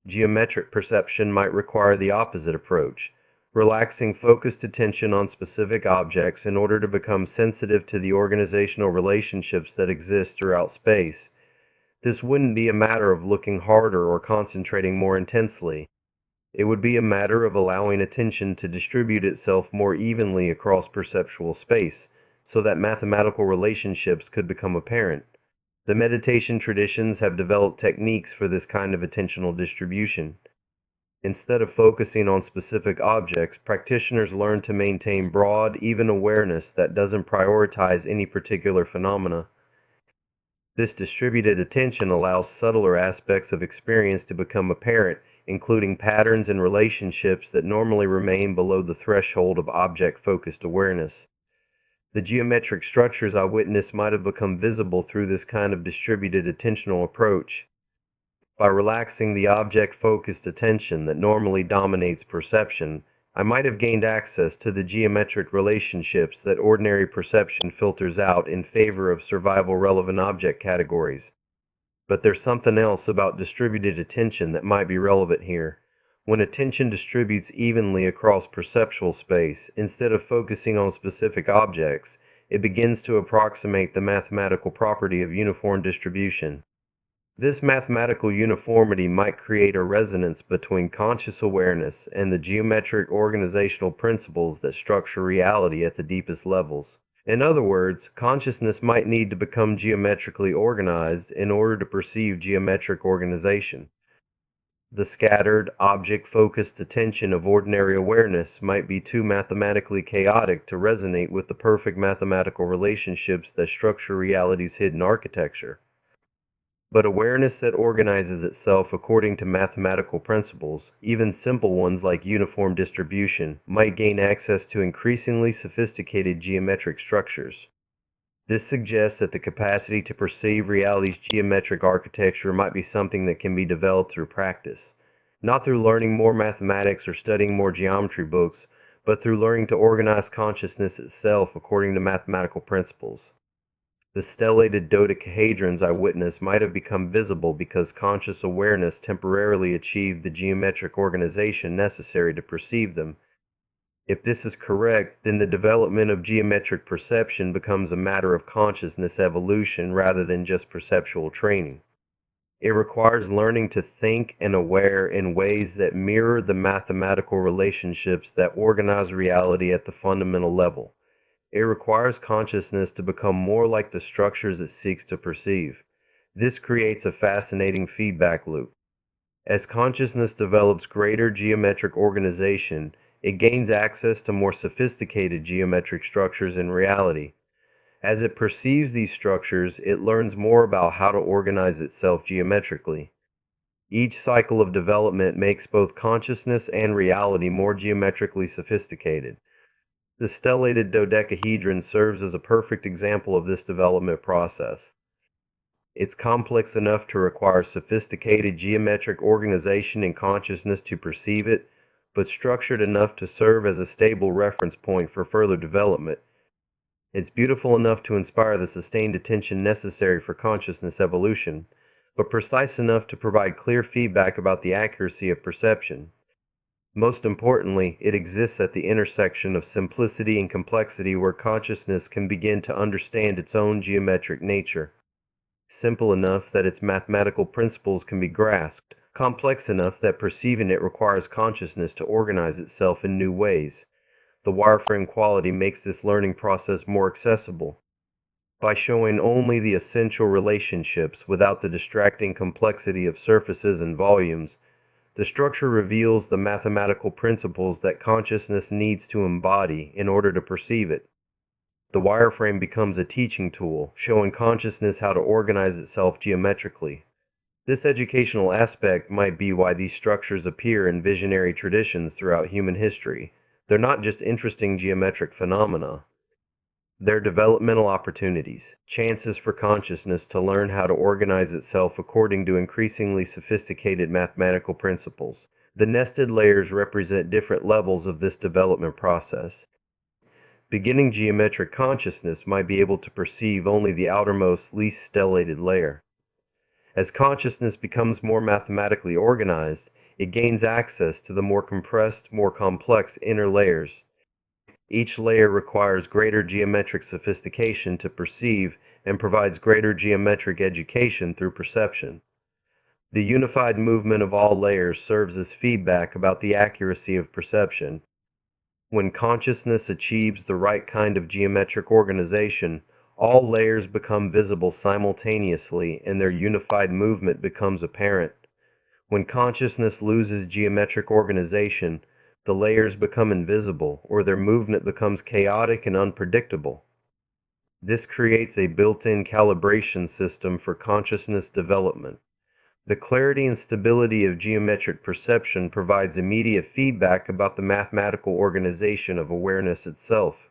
Geometric perception might require the opposite approach, relaxing focused attention on specific objects in order to become sensitive to the organizational relationships that exist throughout space. This wouldn't be a matter of looking harder or concentrating more intensely. It would be a matter of allowing attention to distribute itself more evenly across perceptual space, so that mathematical relationships could become apparent. The meditation traditions have developed techniques for this kind of attentional distribution. Instead of focusing on specific objects, practitioners learn to maintain broad, even awareness that doesn't prioritize any particular phenomena. This distributed attention allows subtler aspects of experience to become apparent, including patterns and relationships that normally remain below the threshold of object-focused awareness. The geometric structures I witnessed might have become visible through this kind of distributed attentional approach. By relaxing the object-focused attention that normally dominates perception, I might have gained access to the geometric relationships that ordinary perception filters out in favor of survival-relevant object categories. But there's something else about distributed attention that might be relevant here. When attention distributes evenly across perceptual space, instead of focusing on specific objects, it begins to approximate the mathematical property of uniform distribution. This mathematical uniformity might create a resonance between conscious awareness and the geometric organizational principles that structure reality at the deepest levels. In other words, consciousness might need to become geometrically organized in order to perceive geometric organization. The scattered, object-focused attention of ordinary awareness might be too mathematically chaotic to resonate with the perfect mathematical relationships that structure reality's hidden architecture. But awareness that organizes itself according to mathematical principles, even simple ones like uniform distribution, might gain access to increasingly sophisticated geometric structures. This suggests that the capacity to perceive reality's geometric architecture might be something that can be developed through practice, not through learning more mathematics or studying more geometry books, but through learning to organize consciousness itself according to mathematical principles. The stellated dodecahedrons I witnessed might have become visible because conscious awareness temporarily achieved the geometric organization necessary to perceive them. If this is correct, then the development of geometric perception becomes a matter of consciousness evolution rather than just perceptual training. It requires learning to think and aware in ways that mirror the mathematical relationships that organize reality at the fundamental level. It requires consciousness to become more like the structures it seeks to perceive. This creates a fascinating feedback loop. As consciousness develops greater geometric organization, it gains access to more sophisticated geometric structures in reality. As it perceives these structures, it learns more about how to organize itself geometrically. Each cycle of development makes both consciousness and reality more geometrically sophisticated. The stellated dodecahedron serves as a perfect example of this development process. It's complex enough to require sophisticated geometric organization and consciousness to perceive it, but structured enough to serve as a stable reference point for further development. It's beautiful enough to inspire the sustained attention necessary for consciousness evolution, but precise enough to provide clear feedback about the accuracy of perception. Most importantly, it exists at the intersection of simplicity and complexity where consciousness can begin to understand its own geometric nature. Simple enough that its mathematical principles can be grasped, complex enough that perceiving it requires consciousness to organize itself in new ways. The wireframe quality makes this learning process more accessible. By showing only the essential relationships without the distracting complexity of surfaces and volumes, the structure reveals the mathematical principles that consciousness needs to embody in order to perceive it. The wireframe becomes a teaching tool, showing consciousness how to organize itself geometrically. This educational aspect might be why these structures appear in visionary traditions throughout human history. They're not just interesting geometric phenomena. They're developmental opportunities, chances for consciousness to learn how to organize itself according to increasingly sophisticated mathematical principles. The nested layers represent different levels of this development process. Beginning geometric consciousness might be able to perceive only the outermost, least stellated layer. As consciousness becomes more mathematically organized, it gains access to the more compressed, more complex inner layers. Each layer requires greater geometric sophistication to perceive and provides greater geometric education through perception. The unified movement of all layers serves as feedback about the accuracy of perception. When consciousness achieves the right kind of geometric organization, all layers become visible simultaneously and their unified movement becomes apparent. When consciousness loses geometric organization, the layers become invisible, or their movement becomes chaotic and unpredictable. This creates a built-in calibration system for consciousness development. The clarity and stability of geometric perception provides immediate feedback about the mathematical organization of awareness itself.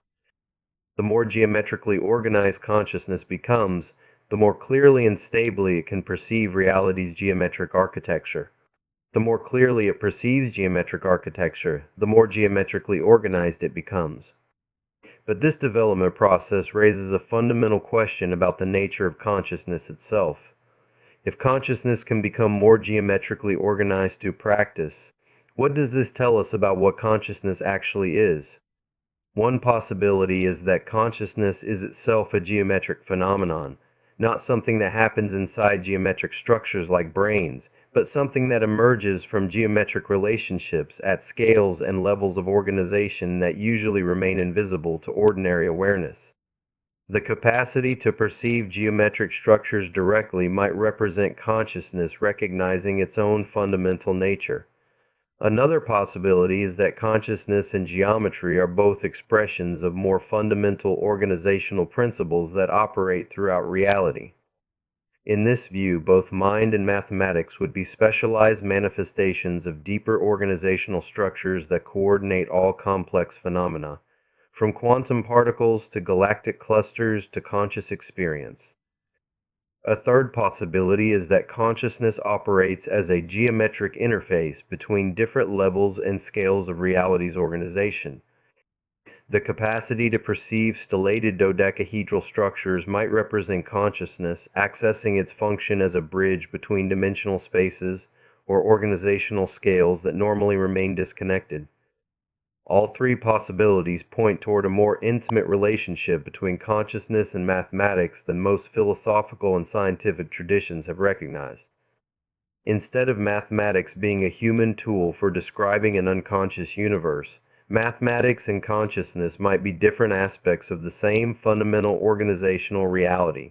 The more geometrically organized consciousness becomes, the more clearly and stably it can perceive reality's geometric architecture. The more clearly it perceives geometric architecture, the more geometrically organized it becomes. But this development process raises a fundamental question about the nature of consciousness itself. If consciousness can become more geometrically organized through practice, what does this tell us about what consciousness actually is? One possibility is that consciousness is itself a geometric phenomenon, not something that happens inside geometric structures like brains, but something that emerges from geometric relationships at scales and levels of organization that usually remain invisible to ordinary awareness. The capacity to perceive geometric structures directly might represent consciousness recognizing its own fundamental nature. Another possibility is that consciousness and geometry are both expressions of more fundamental organizational principles that operate throughout reality. In this view, both mind and mathematics would be specialized manifestations of deeper organizational structures that coordinate all complex phenomena, from quantum particles to galactic clusters to conscious experience. A third possibility is that consciousness operates as a geometric interface between different levels and scales of reality's organization. The capacity to perceive stellated dodecahedral structures might represent consciousness accessing its function as a bridge between dimensional spaces or organizational scales that normally remain disconnected. All three possibilities point toward a more intimate relationship between consciousness and mathematics than most philosophical and scientific traditions have recognized. Instead of mathematics being a human tool for describing an unconscious universe, Mathematics and consciousness might be different aspects of the same fundamental organizational reality.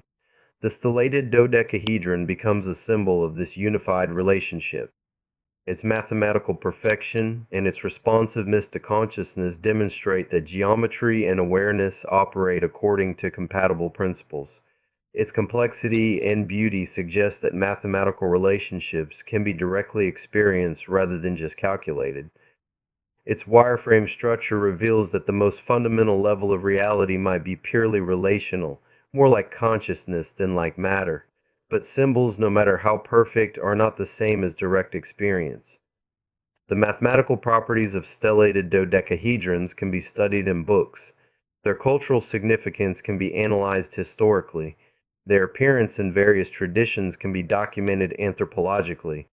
The stellated dodecahedron becomes a symbol of this unified relationship. Its mathematical perfection and its responsiveness to consciousness demonstrate that geometry and awareness operate according to compatible principles. Its complexity and beauty suggest that mathematical relationships can be directly experienced rather than just calculated. Its wireframe structure reveals that the most fundamental level of reality might be purely relational, more like consciousness than like matter. But symbols, no matter how perfect, are not the same as direct experience. The mathematical properties of stellated dodecahedrons can be studied in books. Their cultural significance can be analyzed historically. Their appearance in various traditions can be documented anthropologically.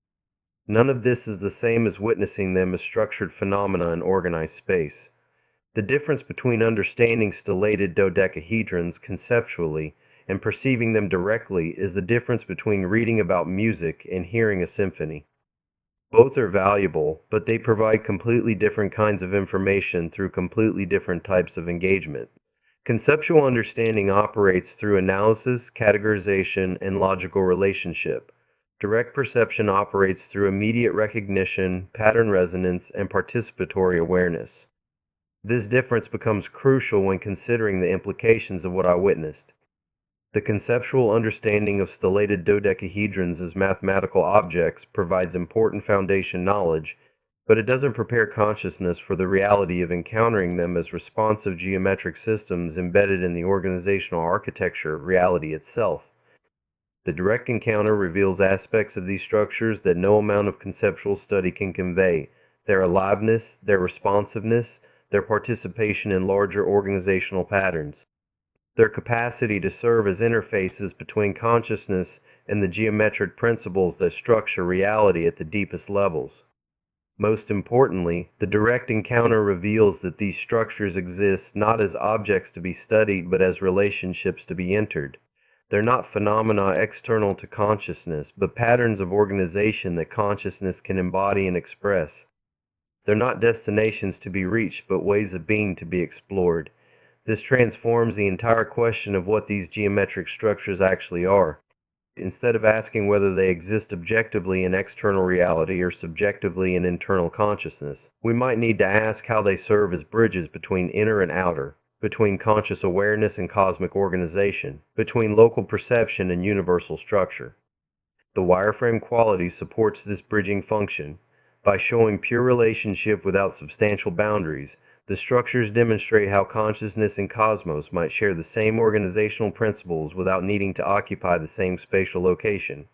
None of this is the same as witnessing them as structured phenomena in organized space. The difference between understanding stellated dodecahedrons conceptually and perceiving them directly is the difference between reading about music and hearing a symphony. Both are valuable, but they provide completely different kinds of information through completely different types of engagement. Conceptual understanding operates through analysis, categorization, and logical relationship. Direct perception operates through immediate recognition, pattern resonance, and participatory awareness. This difference becomes crucial when considering the implications of what I witnessed. The conceptual understanding of stellated dodecahedrons as mathematical objects provides important foundation knowledge, but it doesn't prepare consciousness for the reality of encountering them as responsive geometric systems embedded in the organizational architecture of reality itself. The direct encounter reveals aspects of these structures that no amount of conceptual study can convey: their aliveness, their responsiveness, their participation in larger organizational patterns, their capacity to serve as interfaces between consciousness and the geometric principles that structure reality at the deepest levels. Most importantly, the direct encounter reveals that these structures exist not as objects to be studied but as relationships to be entered. They're not phenomena external to consciousness, but patterns of organization that consciousness can embody and express. They're not destinations to be reached, but ways of being to be explored. This transforms the entire question of what these geometric structures actually are. Instead of asking whether they exist objectively in external reality or subjectively in internal consciousness, we might need to ask how they serve as bridges between inner and outer, between conscious awareness and cosmic organization, between local perception and universal structure. The wireframe quality supports this bridging function. By showing pure relationship without substantial boundaries, the structures demonstrate how consciousness and cosmos might share the same organizational principles without needing to occupy the same spatial location.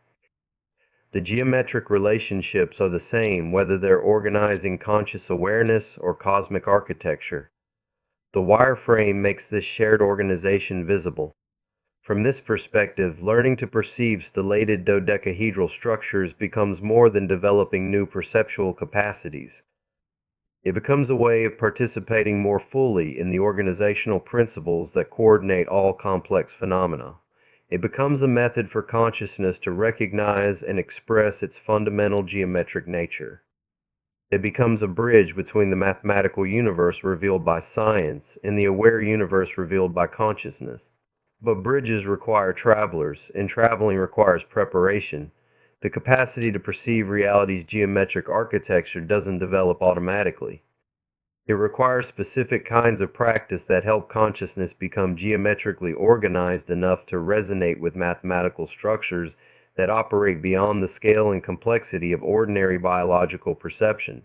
The geometric relationships are the same whether they're organizing conscious awareness or cosmic architecture. The wireframe makes this shared organization visible. From this perspective, learning to perceive stellated dodecahedral structures becomes more than developing new perceptual capacities. It becomes a way of participating more fully in the organizational principles that coordinate all complex phenomena. It becomes a method for consciousness to recognize and express its fundamental geometric nature. It becomes a bridge between the mathematical universe revealed by science and the aware universe revealed by consciousness. But bridges require travelers, and traveling requires preparation. The capacity to perceive reality's geometric architecture doesn't develop automatically. It requires specific kinds of practice that help consciousness become geometrically organized enough to resonate with mathematical structures that operate beyond the scale and complexity of ordinary biological perception.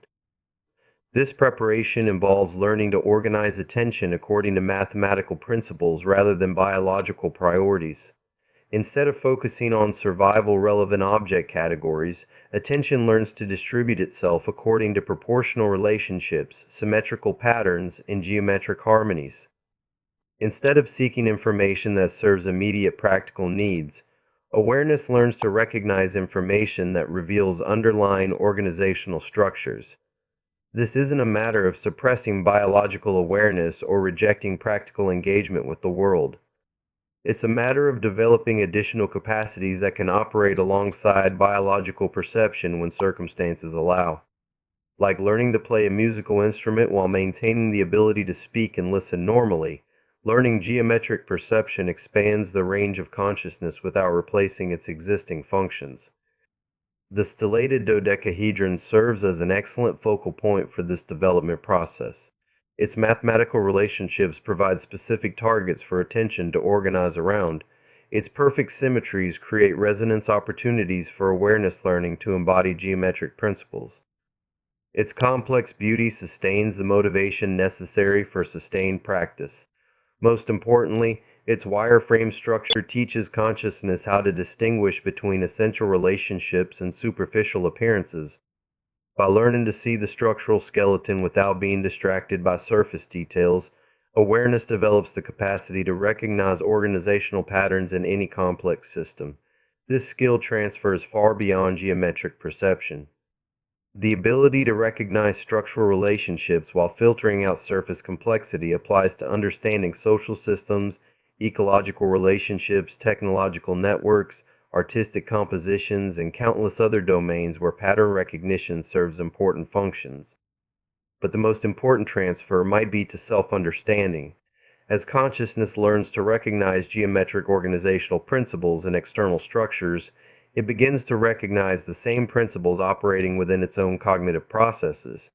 This preparation involves learning to organize attention according to mathematical principles rather than biological priorities. Instead of focusing on survival-relevant object categories, attention learns to distribute itself according to proportional relationships, symmetrical patterns, and geometric harmonies. Instead of seeking information that serves immediate practical needs, awareness learns to recognize information that reveals underlying organizational structures. This isn't a matter of suppressing biological awareness or rejecting practical engagement with the world. It's a matter of developing additional capacities that can operate alongside biological perception when circumstances allow. like learning to play a musical instrument while maintaining the ability to speak and listen normally. Learning geometric perception expands the range of consciousness without replacing its existing functions. The stellated dodecahedron serves as an excellent focal point for this development process. Its mathematical relationships provide specific targets for attention to organize around. Its perfect symmetries create resonance opportunities for awareness learning to embody geometric principles. Its complex beauty sustains the motivation necessary for sustained practice. Most importantly, its wireframe structure teaches consciousness how to distinguish between essential relationships and superficial appearances. By learning to see the structural skeleton without being distracted by surface details, awareness develops the capacity to recognize organizational patterns in any complex system. This skill transfers far beyond geometric perception. The ability to recognize structural relationships while filtering out surface complexity applies to understanding social systems, ecological relationships, technological networks, artistic compositions, and countless other domains where pattern recognition serves important functions. But the most important transfer might be to self-understanding. As consciousness learns to recognize geometric organizational principles in external structures, it begins to recognize the same principles operating within its own cognitive processes.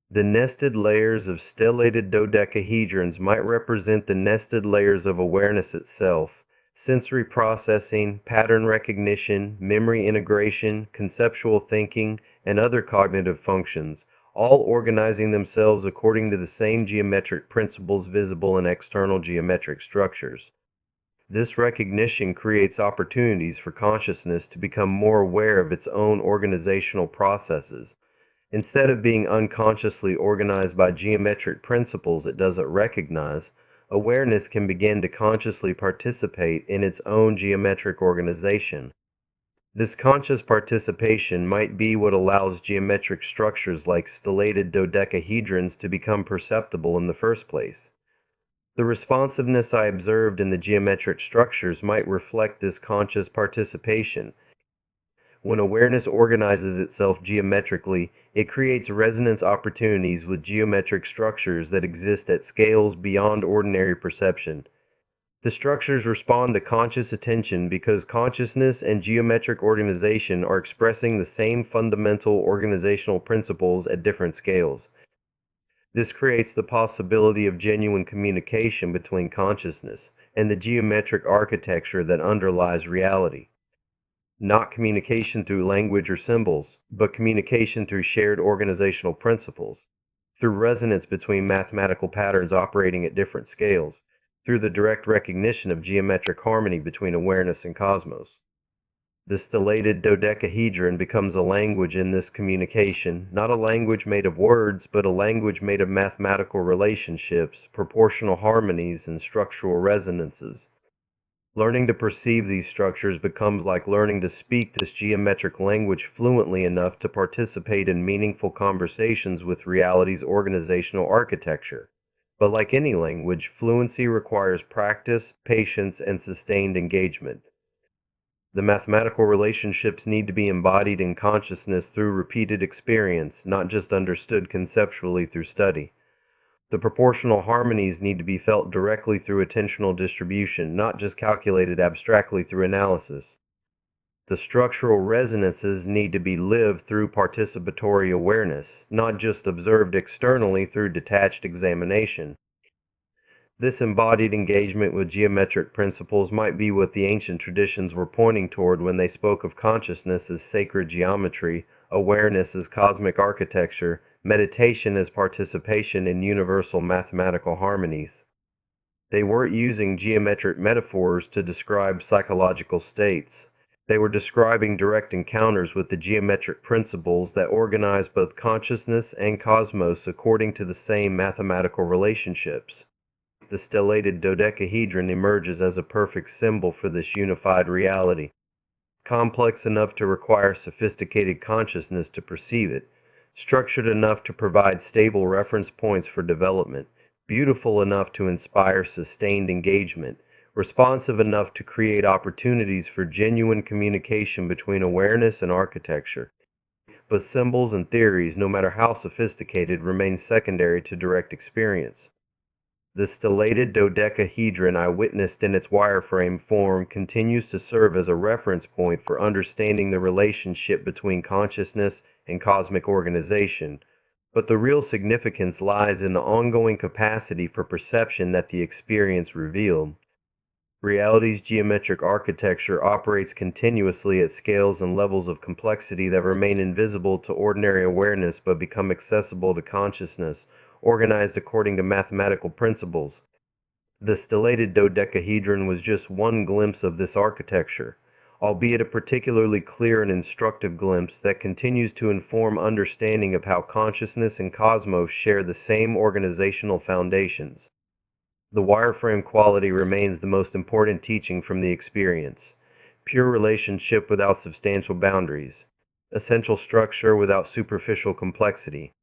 The nested layers of stellated dodecahedrons might represent the nested layers of awareness itself: sensory processing, pattern recognition, memory integration, conceptual thinking, and other cognitive functions, all organizing themselves according to the same geometric principles visible in external geometric structures. This recognition creates opportunities for consciousness to become more aware of its own organizational processes. Instead of being unconsciously organized by geometric principles it doesn't recognize, awareness can begin to consciously participate in its own geometric organization. This conscious participation might be what allows geometric structures like stellated dodecahedrons to become perceptible in the first place. The responsiveness I observed in the geometric structures might reflect this conscious participation. When awareness organizes itself geometrically, it creates resonance opportunities with geometric structures that exist at scales beyond ordinary perception. The structures respond to conscious attention because consciousness and geometric organization are expressing the same fundamental organizational principles at different scales. This creates the possibility of genuine communication between consciousness and the geometric architecture that underlies reality. Not communication through language or symbols, but communication through shared organizational principles, through resonance between mathematical patterns operating at different scales, through the direct recognition of geometric harmony between awareness and cosmos. The stellated dodecahedron becomes a language in this communication, not a language made of words, but a language made of mathematical relationships, proportional harmonies, and structural resonances. Learning to perceive these structures becomes like learning to speak this geometric language fluently enough to participate in meaningful conversations with reality's organizational architecture. But like any language, fluency requires practice, patience, and sustained engagement. The mathematical relationships need to be embodied in consciousness through repeated experience, not just understood conceptually through study. The proportional harmonies need to be felt directly through attentional distribution, not just calculated abstractly through analysis. The structural resonances need to be lived through participatory awareness, not just observed externally through detached examination. This embodied engagement with geometric principles might be what the ancient traditions were pointing toward when they spoke of consciousness as sacred geometry, awareness as cosmic architecture, meditation as participation in universal mathematical harmonies. They weren't using geometric metaphors to describe psychological states. They were describing direct encounters with the geometric principles that organize both consciousness and cosmos according to the same mathematical relationships. The stellated dodecahedron emerges as a perfect symbol for this unified reality, complex enough to require sophisticated consciousness to perceive it, structured enough to provide stable reference points for development, beautiful enough to inspire sustained engagement, responsive enough to create opportunities for genuine communication between awareness and architecture. but symbols and theories, no matter how sophisticated, remain secondary to direct experience. The stellated dodecahedron I witnessed in its wireframe form continues to serve as a reference point for understanding the relationship between consciousness and cosmic organization, but the real significance lies in the ongoing capacity for perception that the experience revealed. Reality's geometric architecture operates continuously at scales and levels of complexity that remain invisible to ordinary awareness but become accessible to consciousness, organized according to mathematical principles. The stellated dodecahedron was just one glimpse of this architecture, albeit a particularly clear and instructive glimpse that continues to inform understanding of how consciousness and cosmos share the same organizational foundations. The wireframe quality remains the most important teaching from the experience. Pure relationship without substantial boundaries. Essential structure without superficial complexity.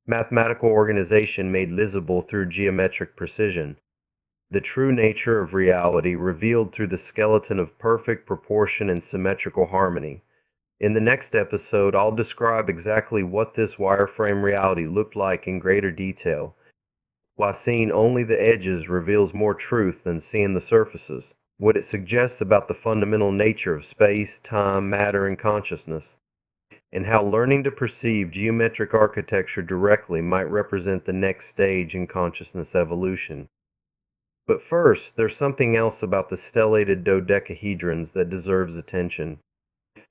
Mathematical organization made visible through geometric precision. The true nature of reality revealed through the skeleton of perfect proportion and symmetrical harmony. In the next episode, I'll describe exactly what this wireframe reality looked like in greater detail. While seeing only the edges reveals more truth than seeing the surfaces, what it suggests about the fundamental nature of space, time, matter, and consciousness, and how learning to perceive geometric architecture directly might represent the next stage in consciousness evolution. But first, there's something else about the stellated dodecahedrons that deserves attention.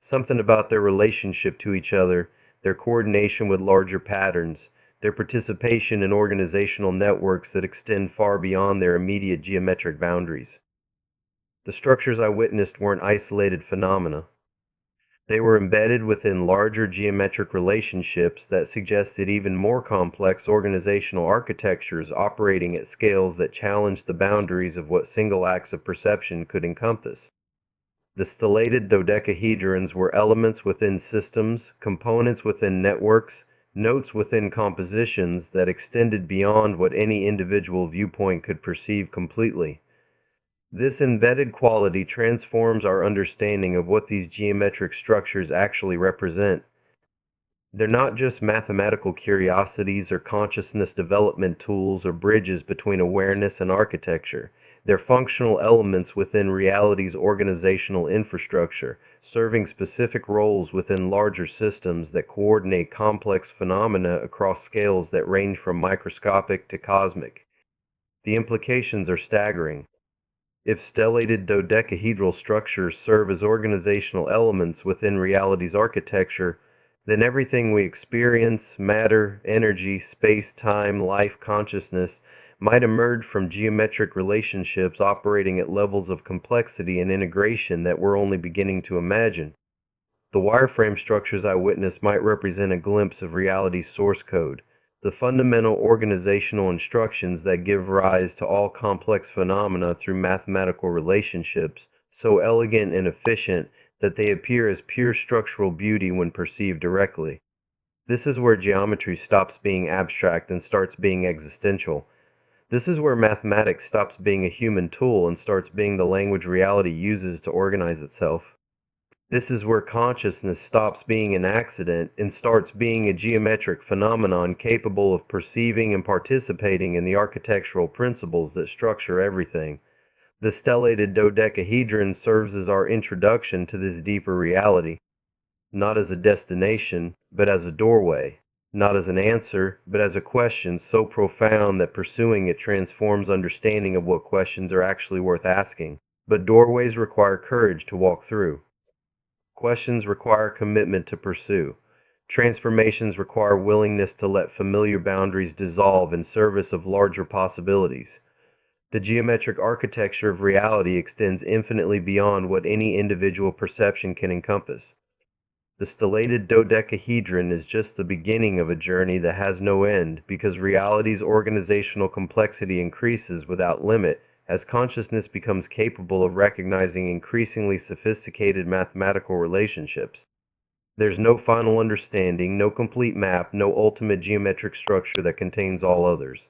Something about their relationship to each other, their coordination with larger patterns, their participation in organizational networks that extend far beyond their immediate geometric boundaries. The structures I witnessed weren't isolated phenomena. They were embedded within larger geometric relationships that suggested even more complex organizational architectures operating at scales that challenged the boundaries of what single acts of perception could encompass. The stellated dodecahedrons were elements within systems, components within networks, notes within compositions that extended beyond what any individual viewpoint could perceive completely. This embedded quality transforms our understanding of what these geometric structures actually represent. They're not just mathematical curiosities or consciousness development tools or bridges between awareness and architecture. They're functional elements within reality's organizational infrastructure, serving specific roles within larger systems that coordinate complex phenomena across scales that range from microscopic to cosmic. The implications are staggering. If stellated dodecahedral structures serve as organizational elements within reality's architecture, then everything we experience, matter, energy, space, time, life, consciousness, might emerge from geometric relationships operating at levels of complexity and integration that we're only beginning to imagine. The wireframe structures I witnessed might represent a glimpse of reality's source code, the fundamental organizational instructions that give rise to all complex phenomena through mathematical relationships, so elegant and efficient that they appear as pure structural beauty when perceived directly. This is where geometry stops being abstract and starts being existential. This is where mathematics stops being a human tool and starts being the language reality uses to organize itself. This is where consciousness stops being an accident and starts being a geometric phenomenon capable of perceiving and participating in the architectural principles that structure everything. The stellated dodecahedron serves as our introduction to this deeper reality, not as a destination, but as a doorway. Not as an answer, but as a question so profound that pursuing it transforms understanding of what questions are actually worth asking. But doorways require courage to walk through. Questions require commitment to pursue. Transformations require willingness to let familiar boundaries dissolve in service of larger possibilities. The geometric architecture of reality extends infinitely beyond what any individual perception can encompass. The stellated dodecahedron is just the beginning of a journey that has no end, because reality's organizational complexity increases without limit as consciousness becomes capable of recognizing increasingly sophisticated mathematical relationships. There's no final understanding, no complete map, no ultimate geometric structure that contains all others.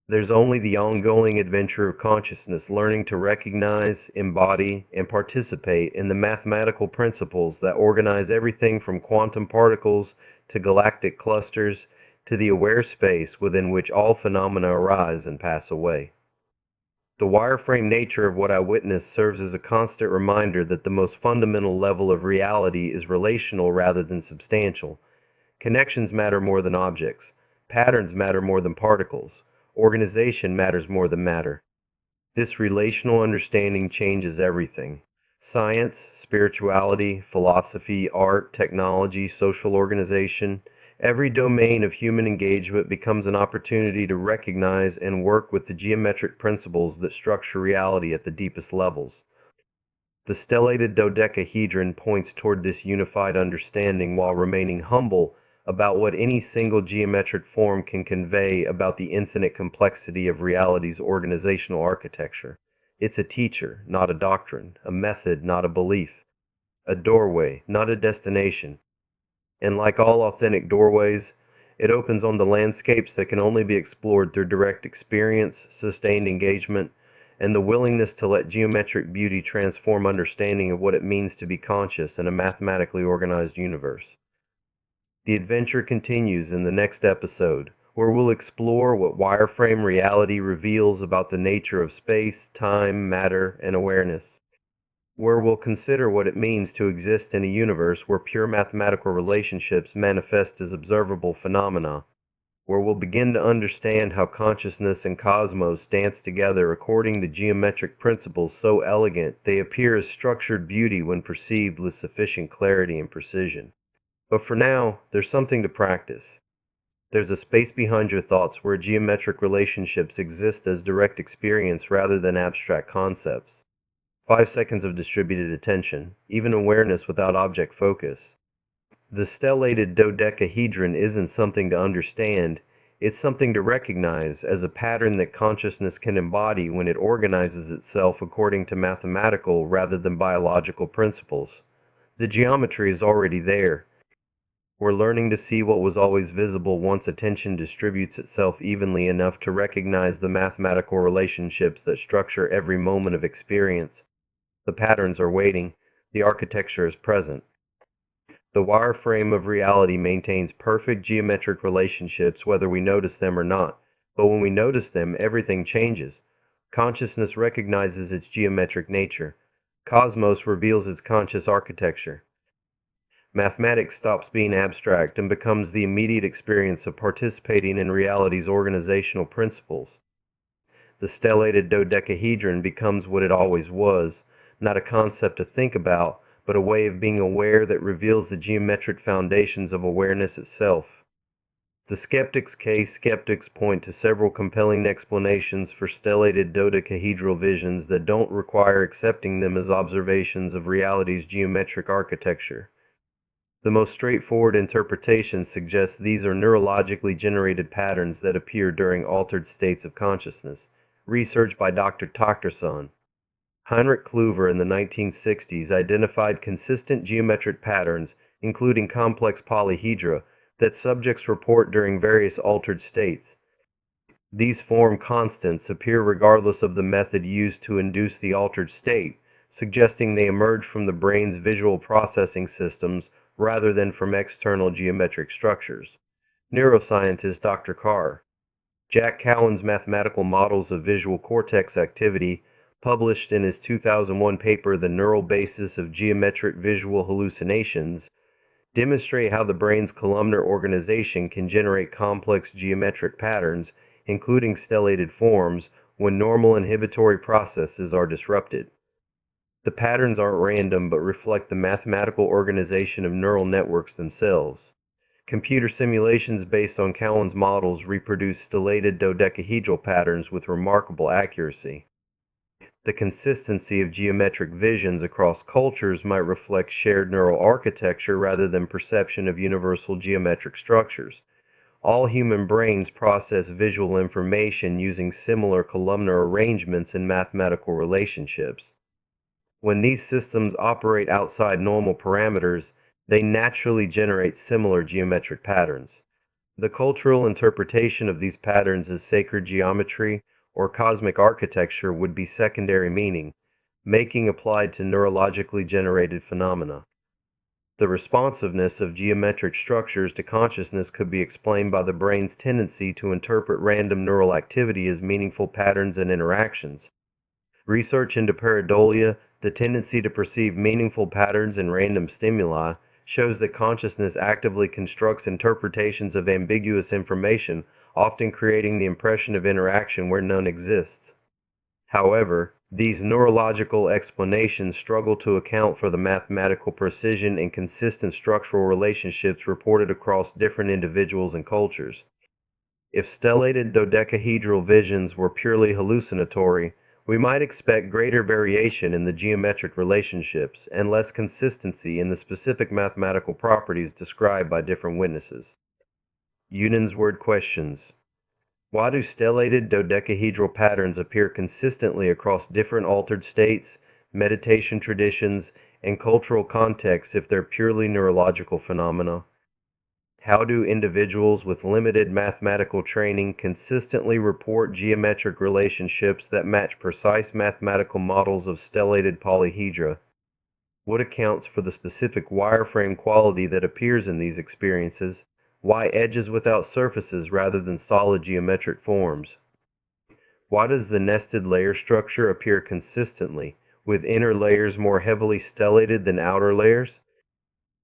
There's only the ongoing adventure of consciousness learning to recognize, embody, and participate in the mathematical principles that organize everything from quantum particles to galactic clusters to the aware space within which all phenomena arise and pass away. The wireframe nature of what I witnessed serves as a constant reminder that the most fundamental level of reality is relational rather than substantial. Connections matter more than objects. Patterns matter more than particles. Organization matters more than matter. This relational understanding changes everything. Science, spirituality, philosophy, art, technology, social organization, every domain of human engagement becomes an opportunity to recognize and work with the geometric principles that structure reality at the deepest levels. The stellated dodecahedron points toward this unified understanding while remaining humble about what any single geometric form can convey about the infinite complexity of reality's organizational architecture. It's a teacher, not a doctrine, a method, not a belief, a doorway, not a destination. And like all authentic doorways, it opens on the landscapes that can only be explored through direct experience, sustained engagement, and the willingness to let geometric beauty transform understanding of what it means to be conscious in a mathematically organized universe. The adventure continues in the next episode, where we'll explore what wireframe reality reveals about the nature of space, time, matter, and awareness. Where we'll consider what it means to exist in a universe where pure mathematical relationships manifest as observable phenomena, where we'll begin to understand how consciousness and cosmos dance together according to geometric principles so elegant they appear as structured beauty when perceived with sufficient clarity and precision. But for now, there's something to practice. There's a space behind your thoughts where geometric relationships exist as direct experience rather than abstract concepts. 5 seconds of distributed attention, even awareness without object focus. The stellated dodecahedron isn't something to understand, it's something to recognize as a pattern that consciousness can embody when it organizes itself according to mathematical rather than biological principles. The geometry is already there. We're learning to see what was always visible once attention distributes itself evenly enough to recognize the mathematical relationships that structure every moment of experience. The patterns are waiting, the architecture is present. The wireframe of reality maintains perfect geometric relationships whether we notice them or not, but when we notice them, everything changes. Consciousness recognizes its geometric nature. Cosmos reveals its conscious architecture. Mathematics stops being abstract and becomes the immediate experience of participating in reality's organizational principles. The stellated dodecahedron becomes what it always was, not a concept to think about, but a way of being aware that reveals the geometric foundations of awareness itself. The skeptic's case, skeptics point to several compelling explanations for stellated dodecahedral visions that don't require accepting them as observations of reality's geometric architecture. The most straightforward interpretation suggests these are neurologically generated patterns that appear during altered states of consciousness. Research by Dr. Tocterson. Heinrich Kluver in the 1960s identified consistent geometric patterns, including complex polyhedra, that subjects report during various altered states. These form constants appear regardless of the method used to induce the altered state, suggesting they emerge from the brain's visual processing systems rather than from external geometric structures. Neuroscientist Dr. Carr. Jack Cowan's mathematical models of visual cortex activity, published in his 2001 paper The Neural Basis of Geometric Visual Hallucinations, demonstrate how the brain's columnar organization can generate complex geometric patterns, including stellated forms, when normal inhibitory processes are disrupted. The patterns aren't random but reflect the mathematical organization of neural networks themselves. Computer simulations based on Cowan's models reproduce stellated dodecahedral patterns with remarkable accuracy. The consistency of geometric visions across cultures might reflect shared neural architecture rather than perception of universal geometric structures. All human brains process visual information using similar columnar arrangements and mathematical relationships. When these systems operate outside normal parameters, they naturally generate similar geometric patterns. The cultural interpretation of these patterns as sacred geometry or cosmic architecture would be secondary meaning, making applied to neurologically generated phenomena. The responsiveness of geometric structures to consciousness could be explained by the brain's tendency to interpret random neural activity as meaningful patterns and interactions. Research into pareidolia, the tendency to perceive meaningful patterns in random stimuli, shows that consciousness actively constructs interpretations of ambiguous information, often creating the impression of interaction where none exists. However, these neurological explanations struggle to account for the mathematical precision and consistent structural relationships reported across different individuals and cultures. If stellated dodecahedral visions were purely hallucinatory, we might expect greater variation in the geometric relationships and less consistency in the specific mathematical properties described by different witnesses. Unan's word questions. Why do stellated dodecahedral patterns appear consistently across different altered states, meditation traditions, and cultural contexts if they're purely neurological phenomena? How do individuals with limited mathematical training consistently report geometric relationships that match precise mathematical models of stellated polyhedra? What accounts for the specific wireframe quality that appears in these experiences? Why edges without surfaces rather than solid geometric forms? Why does the nested layer structure appear consistently, with inner layers more heavily stellated than outer layers?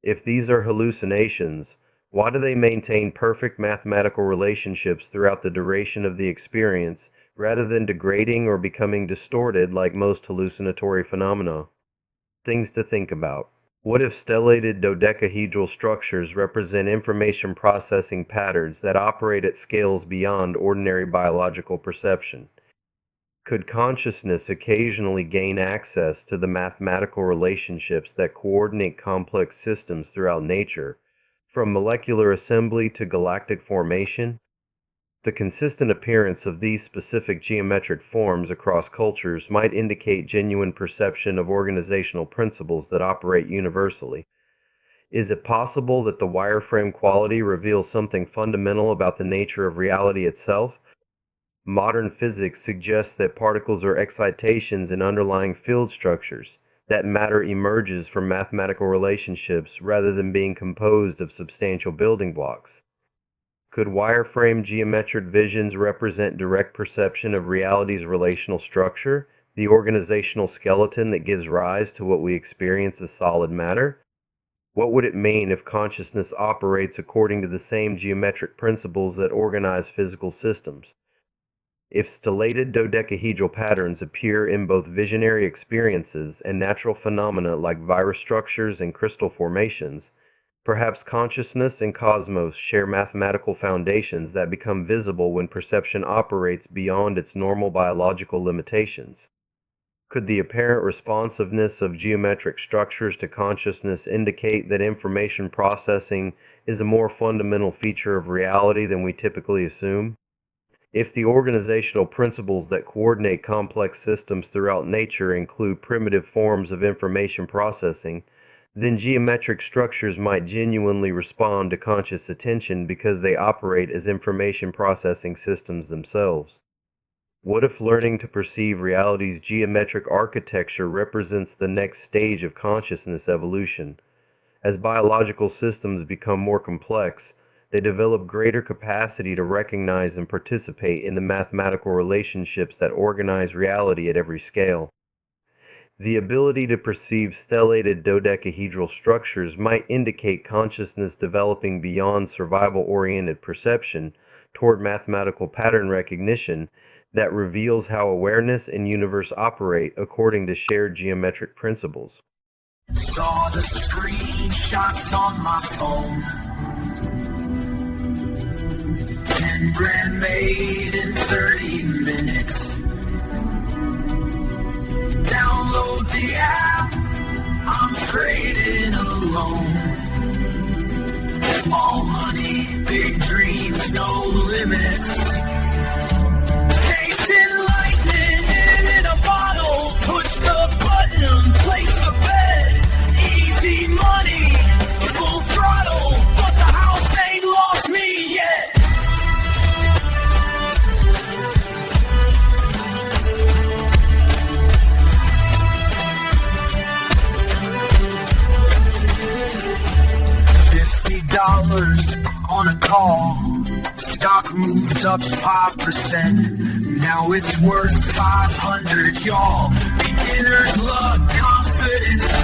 If these are hallucinations, why do they maintain perfect mathematical relationships throughout the duration of the experience, rather than degrading or becoming distorted like most hallucinatory phenomena? Things to think about. What if stellated dodecahedral structures represent information processing patterns that operate at scales beyond ordinary biological perception? Could consciousness occasionally gain access to the mathematical relationships that coordinate complex systems throughout nature, from molecular assembly to galactic formation? The consistent appearance of these specific geometric forms across cultures might indicate genuine perception of organizational principles that operate universally. Is it possible that the wireframe quality reveals something fundamental about the nature of reality itself? Modern physics suggests that particles are excitations in underlying field structures, that matter emerges from mathematical relationships rather than being composed of substantial building blocks. Could wireframe geometric visions represent direct perception of reality's relational structure, the organizational skeleton that gives rise to what we experience as solid matter? What would it mean if consciousness operates according to the same geometric principles that organize physical systems? If stellated dodecahedral patterns appear in both visionary experiences and natural phenomena like virus structures and crystal formations, perhaps consciousness and cosmos share mathematical foundations that become visible when perception operates beyond its normal biological limitations. Could the apparent responsiveness of geometric structures to consciousness indicate that information processing is a more fundamental feature of reality than we typically assume? If the organizational principles that coordinate complex systems throughout nature include primitive forms of information processing, then geometric structures might genuinely respond to conscious attention because they operate as information processing systems themselves. What if learning to perceive reality's geometric architecture represents the next stage of consciousness evolution? As biological systems become more complex, they develop greater capacity to recognize and participate in the mathematical relationships that organize reality at every scale. The ability to perceive stellated dodecahedral structures might indicate consciousness developing beyond survival-oriented perception toward mathematical pattern recognition that reveals how awareness and universe operate according to shared geometric principles. Saw the screenshots on my phone. 10 grand made in 30 minutes. Download the app, I'm trading alone. Small money, big dreams, no limits. Chasing lightning in a bottle. Push the button, place the bet. Easy money, full throttle. But the house ain't lost me yet. $100 on a call. Stock moves up 5%. Now it's worth 500, y'all. Beginner's luck, confidence